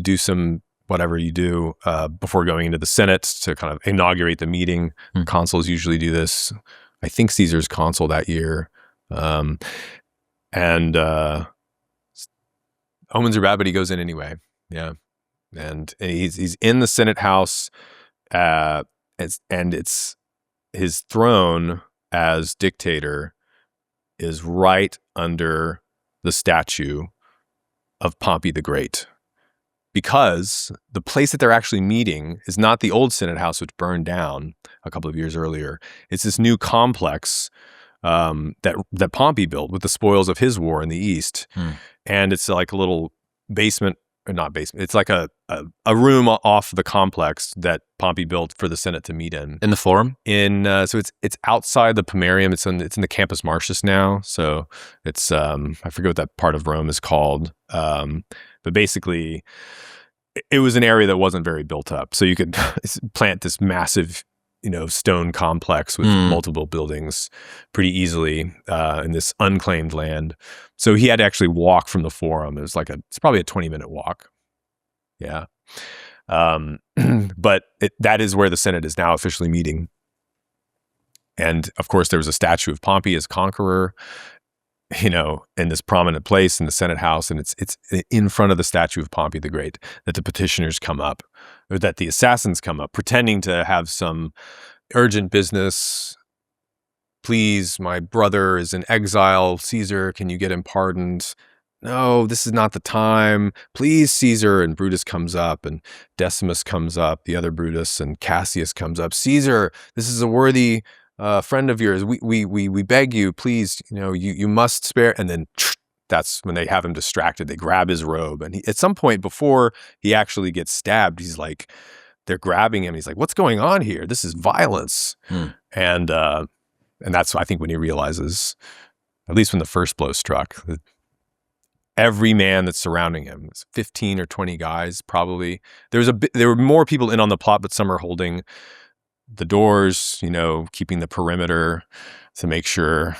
S2: do some whatever you do before going into the Senate to kind of inaugurate the meeting. Consuls usually do this. I think Caesar's consul that year. And omens are bad, but he goes in anyway. Yeah. And he's in the Senate house, and it's his throne as dictator is right under the statue of Pompey the Great, because the place that they're actually meeting is not the old Senate house, which burned down a couple of years earlier. It's this new complex that Pompey built with the spoils of his war in the East. And it's like a little basement, or not basement. It's like a room off the complex that Pompey built for the Senate to meet in.
S1: In the Forum?
S2: So it's outside the Pomerium. It's in the Campus Martius now. So it's I forget what that part of Rome is called. But basically, it was an area that wasn't very built up. So you could plant this massive, stone complex with multiple buildings pretty easily in this unclaimed land. So he had to actually walk from the Forum. It's probably a 20-minute walk. Yeah. But that is where the Senate is now officially meeting. And of course, there was a statue of Pompey as conqueror, in this prominent place in the Senate house. And it's in front of the statue of Pompey the Great that the petitioners come up, or that the assassins come up, pretending to have some urgent business. Please, my brother is in exile. Caesar, can you get him pardoned? No, this is not the time. Please, Caesar. And Brutus comes up, and Decimus comes up, the other Brutus, and Cassius comes up. Caesar, this is a worthy friend of yours. We beg you, please, you must spare. And then that's when they have him distracted. They grab his robe. And at some point before he actually gets stabbed, he's like, they're grabbing him. He's like, what's going on here? This is violence. And that's, I think, when he realizes, at least when the first blow struck, that every man that's surrounding him, it's 15 or 20 guys, probably. There were more people in on the plot, but some are holding the doors, keeping the perimeter to make sure.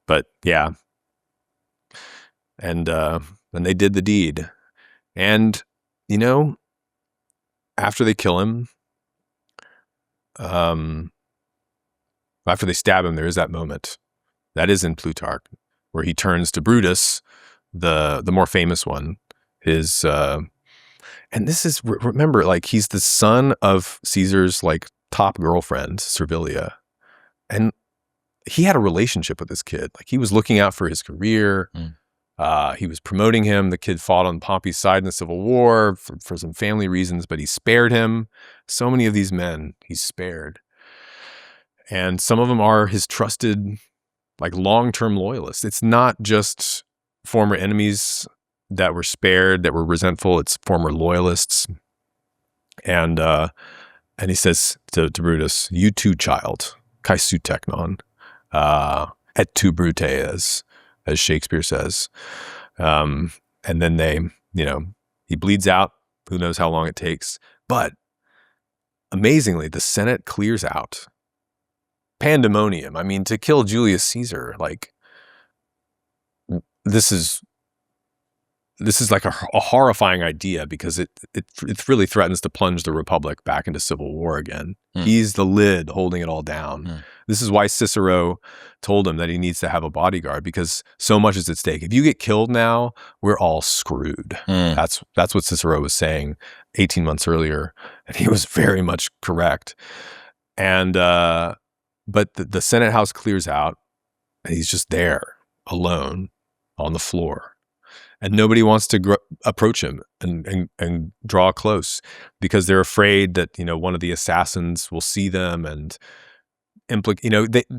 S2: But yeah. And they did the deed. And, after they kill him, after they stab him, there is that moment. That is in Plutarch, where he turns to Brutus, the more famous one. And this is, remember, he's the son of Caesar's top girlfriend, Servilia. And he had a relationship with this kid. He was looking out for his career. He was promoting him. The kid fought on Pompey's side in the Civil War for some family reasons, but he spared him. So many of these men he's spared. And some of them are his trusted, long-term loyalists. It's not just former enemies that were spared, that were resentful. It's former loyalists. And he says to Brutus, you too, child, kai su teknon, et tu brute, as Shakespeare says. And then he bleeds out. Who knows how long it takes. But amazingly, the Senate clears out. Pandemonium. I mean, to kill Julius Caesar, this is a horrifying idea, because it really threatens to plunge the Republic back into civil war again. He's the lid holding it all down. This is why Cicero told him that he needs to have a bodyguard, because so much is at stake. If you get killed now, we're all screwed. That's what Cicero was saying 18 months earlier, and he was very much correct. And but the Senate house clears out, and he's just there alone on the floor. And nobody wants to approach him and draw close, because they're afraid that, one of the assassins will see them and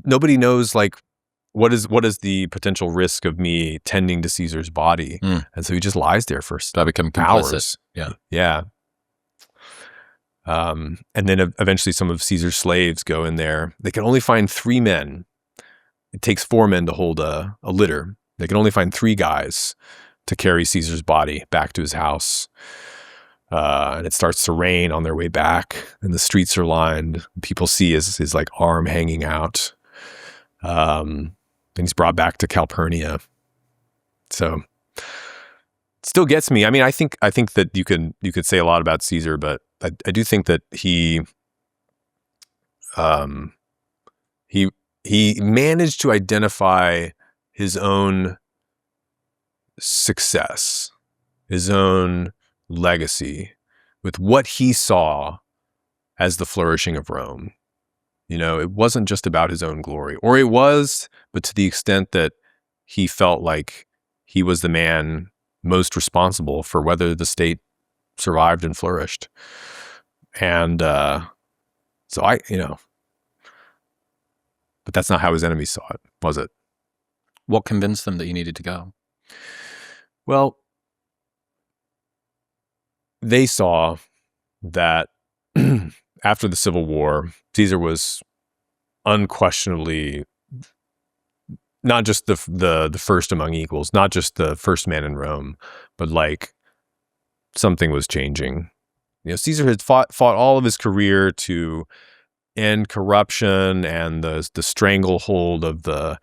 S2: nobody knows what is the potential risk of me tending to Caesar's body. And so he just lies there for hours. Yeah. And then eventually some of Caesar's slaves go in there. They can only find 3 men. It takes 4 men to hold a litter. They can only find 3 guys to carry Caesar's body back to his house. And it starts to rain on their way back, and the streets are lined. People see his arm hanging out. And he's brought back to Calpurnia. So still gets me. I mean, I think that you could say a lot about Caesar, but I do think that he managed to identify his own success, his own legacy with what he saw as the flourishing of Rome. You know, it wasn't just about his own glory, or it was, but to the extent that he felt like he was the man most responsible for whether the state survived and flourished. And so but that's not how his enemies saw it, was it?
S1: What convinced them that you needed to go?
S2: Well, they saw that after the Civil War, Caesar was unquestionably not just the first among equals, not just the first man in Rome, but like something was changing. You know, Caesar had fought all of his career to end corruption and the stranglehold of the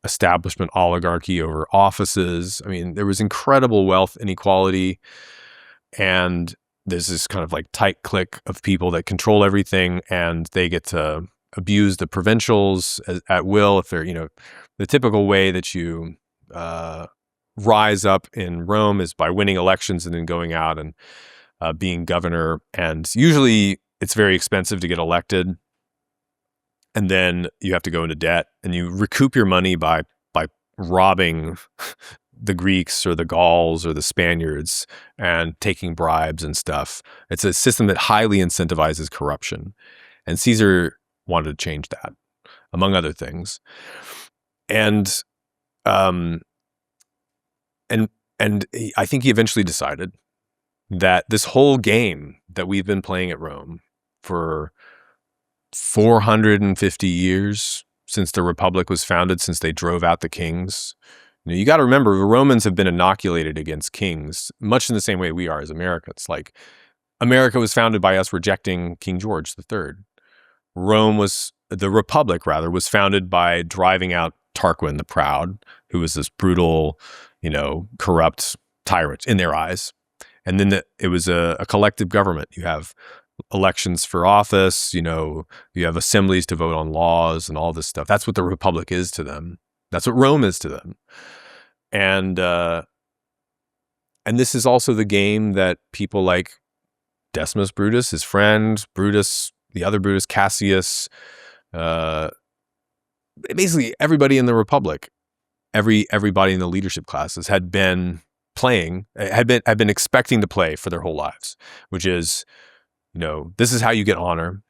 S2: establishment oligarchy over offices. I mean, there was incredible wealth inequality, and there's this kind of like tight clique of people that control everything, and they get to abuse the provincials at will. If they're, you know, the typical way that you rise up in Rome is by winning elections and then going out and being governor. And usually it's very expensive to get elected. And then you have to go into debt, and you recoup your money by robbing the Greeks or the Gauls or the Spaniards and taking bribes and stuff. It's a system that highly incentivizes corruption. And Caesar wanted to change that, among other things. And I think he eventually decided that this whole game that we've been playing at Rome for 450 years, since the Republic was founded, since they drove out the kings. You got to remember, the Romans have been inoculated against kings, much in the same way we are as Americans. Like, America was founded by us rejecting King George III. The Republic was founded by driving out Tarquin the Proud, who was this brutal, corrupt tyrant in their eyes. And then it was a collective government. You have elections for office, you have assemblies to vote on laws and all this stuff. That's what the Republic is to them. That's what Rome is to them. And this is also the game that people like Decimus Brutus, his friend, Brutus, the other Brutus, Cassius, basically everybody in the Republic, everybody in the leadership classes had been expecting to play for their whole lives, which is, this is how you get honor.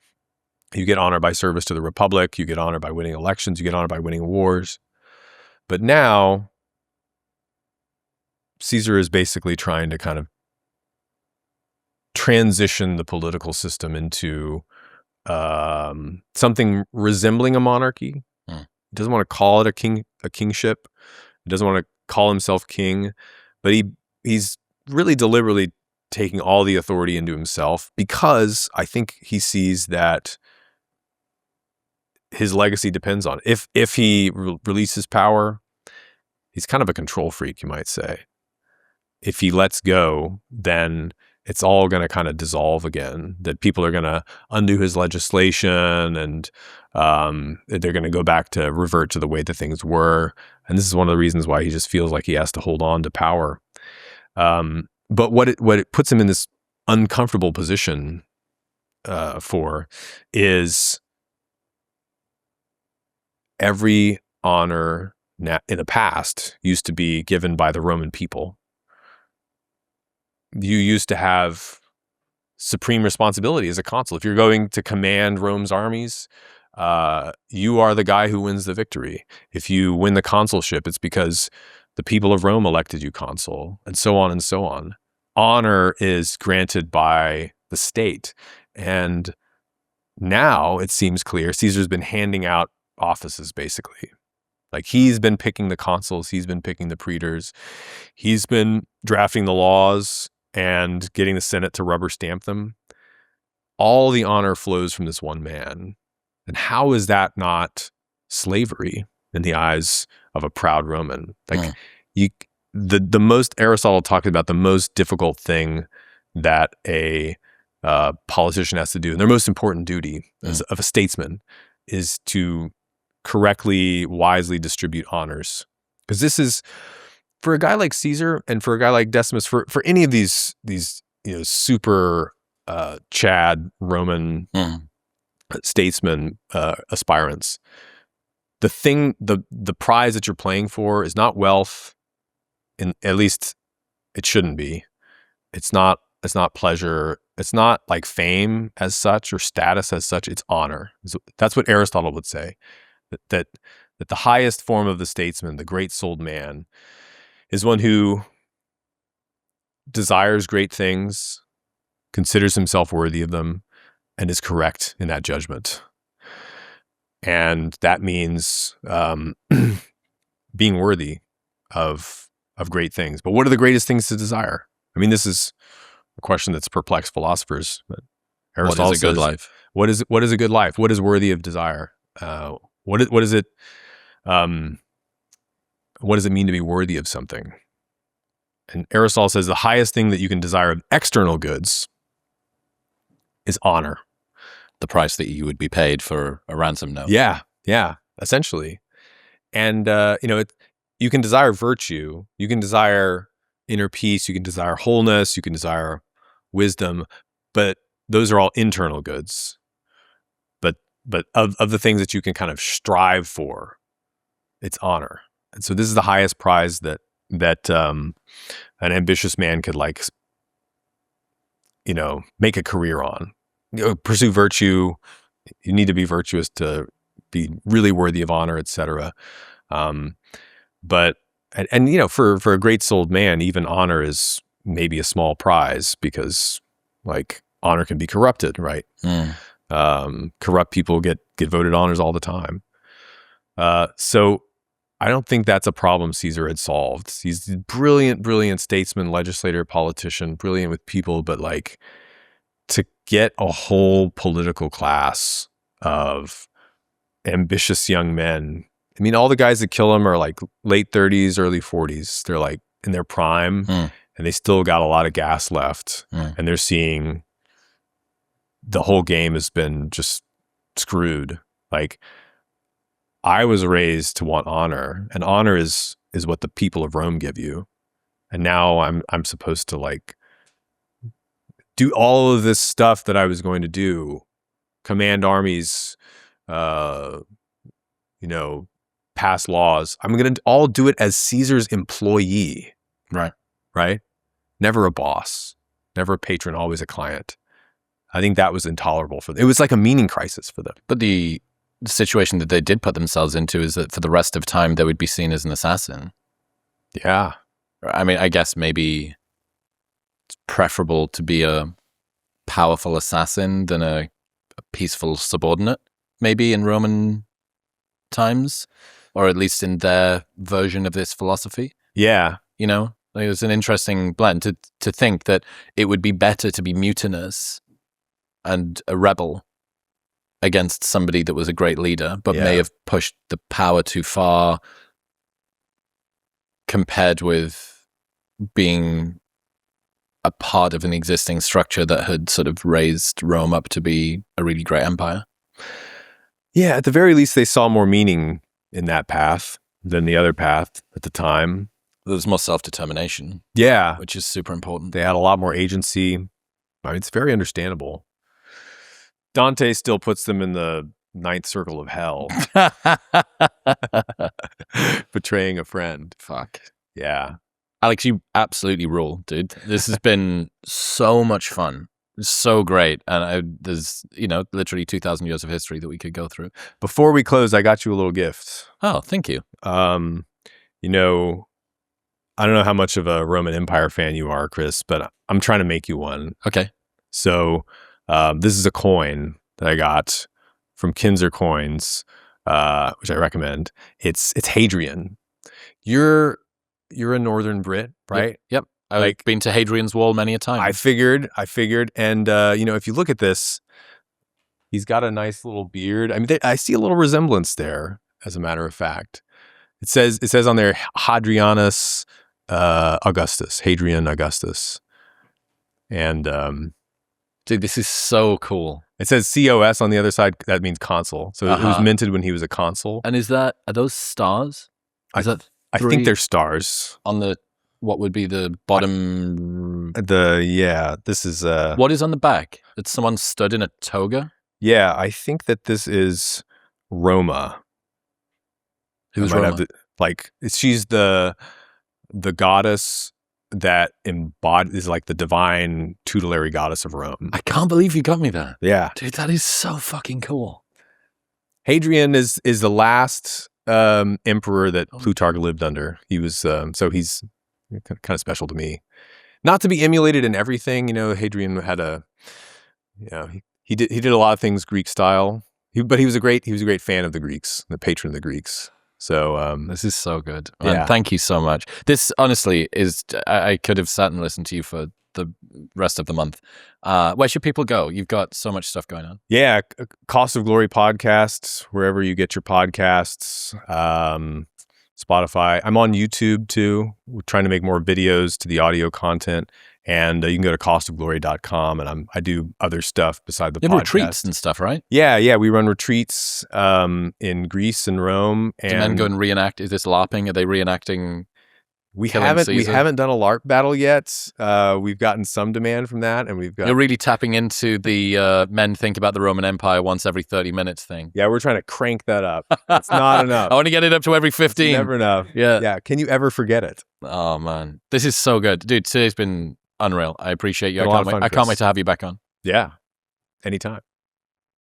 S2: You get honor by service to the Republic. You get honor by winning elections. You get honor by winning wars. But now Caesar is basically trying to kind of transition the political system into something resembling a monarchy. He doesn't want to call it a kingship. He doesn't want to call himself king, but he's really deliberately taking all the authority into himself, because I think he sees that his legacy depends on it. If he releases power, he's kind of a control freak, you might say. If he lets go, then it's all going to kind of dissolve again, that people are going to undo his legislation, and they're going to go back to revert to the way that things were. And this is one of the reasons why he just feels like he has to hold on to power. But what it puts him in this uncomfortable position for is every honor in the past used to be given by the Roman people. You used to have supreme responsibility as a consul. If you're going to command Rome's armies, you are the guy who wins the victory. If you win the consulship, it's because the people of Rome elected you consul, and so on and so on. Honor is granted by the state. And now it seems clear Caesar's been handing out offices, basically. Like, he's been picking the consuls, he's been picking the praetors, he's been drafting the laws and getting the Senate to rubber stamp them. All the honor flows from this one man. And how is that not slavery in the eyes of a proud Roman? Like, the most Aristotle talked about the most difficult thing that a politician has to do, and their most important duty of a statesman is to correctly, wisely distribute honors. Because this is, for a guy like Caesar and for a guy like Decimus, for any of these super Chad Roman statesmen aspirants, the prize that you're playing for is not wealth, at least it shouldn't be. It's not pleasure. It's not like fame as such or status as such. It's honor. That's what Aristotle would say. That the highest form of the statesman, the great-souled man, is one who desires great things, considers himself worthy of them, and is correct in that judgment. And that means being worthy of great things. But what are the greatest things to desire? I mean, this is a question that's perplexed philosophers. But Aristotle
S1: what is a good
S2: says,
S1: life?
S2: What is a good life? What is worthy of desire? What does it mean to be worthy of something? And Aristotle says the highest thing that you can desire of external goods is honor.
S1: The price that you would be paid for a ransom note.
S2: Yeah, essentially. And you can desire virtue, you can desire inner peace, you can desire wholeness, you can desire wisdom, but those are all internal goods. But of the things that you can kind of strive for, it's honor. And so this is the highest prize that an ambitious man could make a career on. Pursue virtue. You need to be virtuous to be really worthy of honor, etc. But for a great-souled man, even honor is maybe a small prize because honor can be corrupted, right? Corrupt people get voted honors all the time. So I don't think that's a problem Caesar had solved. He's a brilliant statesman, legislator, politician, brilliant with people, but to get a whole political class of ambitious young men. I mean, all the guys that kill him are late 30s, early 40s. They're in their prime and they still got a lot of gas left. And they're seeing the whole game has been just screwed. I was raised to want honor, and honor is what the people of Rome give you. And now I'm supposed to do all of this stuff that I was going to do, command armies, pass laws. I'm going to all do it as Caesar's employee. Right? Never a boss, never a patron, always a client. I think that was intolerable for them. It was like a meaning crisis for them.
S1: But the situation that they did put themselves into is that for the rest of time, they would be seen as an assassin.
S2: Yeah.
S1: I mean, I guess maybe it's preferable to be a powerful assassin than a peaceful subordinate, maybe in Roman times, or at least in their version of this philosophy.
S2: Yeah.
S1: It's an interesting blend to think that it would be better to be mutinous and a rebel against somebody that was a great leader, but may have pushed the power too far compared with being a part of an existing structure that had sort of raised Rome up to be a really great empire.
S2: Yeah, at the very least, they saw more meaning in that path than the other path at the time.
S1: There was more self-determination.
S2: Yeah.
S1: Which is super important.
S2: They had a lot more agency. I mean, it's very understandable. Dante still puts them in the ninth circle of hell. Betraying a friend.
S1: Fuck.
S2: Yeah.
S1: Alex, you absolutely rule, dude. This has been so much fun. It's so great. And there's, literally 2,000 years of history that we could go through.
S2: Before we close, I got you a little gift.
S1: Oh, thank you.
S2: I don't know how much of a Roman Empire fan you are, Chris, but I'm trying to make you one.
S1: Okay.
S2: So this is a coin that I got from Kinzer Coins, which I recommend. It's Hadrian. You're a Northern Brit, right?
S1: Yep. I've been to Hadrian's Wall many a time.
S2: I figured. And, if you look at this, he's got a nice little beard. I mean, I see a little resemblance there, as a matter of fact. It says on there, Hadrianus Augustus, Hadrian Augustus. And
S1: Dude, this is so cool.
S2: it says COS on the other side. That means consul. So it was
S1: Uh-huh.
S2: minted when he was a consul.
S1: And are those stars?
S2: I
S1: three
S2: think they're stars.
S1: on the what would be the bottom?
S2: This is
S1: What is on the back? It's someone stood in a toga.
S2: yeah, I think that this is Roma.
S1: Who's
S2: I might
S1: Roma?
S2: have she's the goddess that is like the divine tutelary goddess of Rome.
S1: I can't believe you got me there.
S2: Yeah.
S1: Dude, that is so fucking cool.
S2: Hadrian is the last emperor that Plutarch lived under. He was so he's kind of special to me. Not to be emulated in everything, Hadrian had he did a lot of things Greek style. But he was a great fan of the Greeks, the patron of the Greeks. So
S1: This is so good.
S2: Yeah.
S1: And thank you so much. This honestly is, I could have sat and listened to you for the rest of the month. Where should people go? You've got so much stuff going on.
S2: yeah, Cost of Glory podcasts, wherever you get your podcasts, Spotify. I'm on YouTube too. We're trying to make more videos to the audio content. And you can go to costofglory.com, and I do other stuff beside the
S1: You
S2: podcast.
S1: have retreats and stuff, right?
S2: Yeah, we run retreats in Greece and Rome. And
S1: Do men go and reenact? Is this LARPing? Are they reenacting?
S2: we
S1: killing
S2: haven't
S1: Caesar?
S2: done a LARP battle yet. We've gotten some demand from that, and we've got
S1: You're really tapping into the men think about the Roman Empire once every 30 minutes thing.
S2: yeah, we're trying to crank that up. It's not enough.
S1: I want to get it up to every 15.
S2: It's never enough.
S1: Yeah.
S2: Can you ever forget it?
S1: Oh, man. This is so good. Dude, today's been unreal. I appreciate you.
S2: Been a lot of fun,
S1: I can't
S2: Chris.
S1: wait to have you back on.
S2: Yeah, anytime.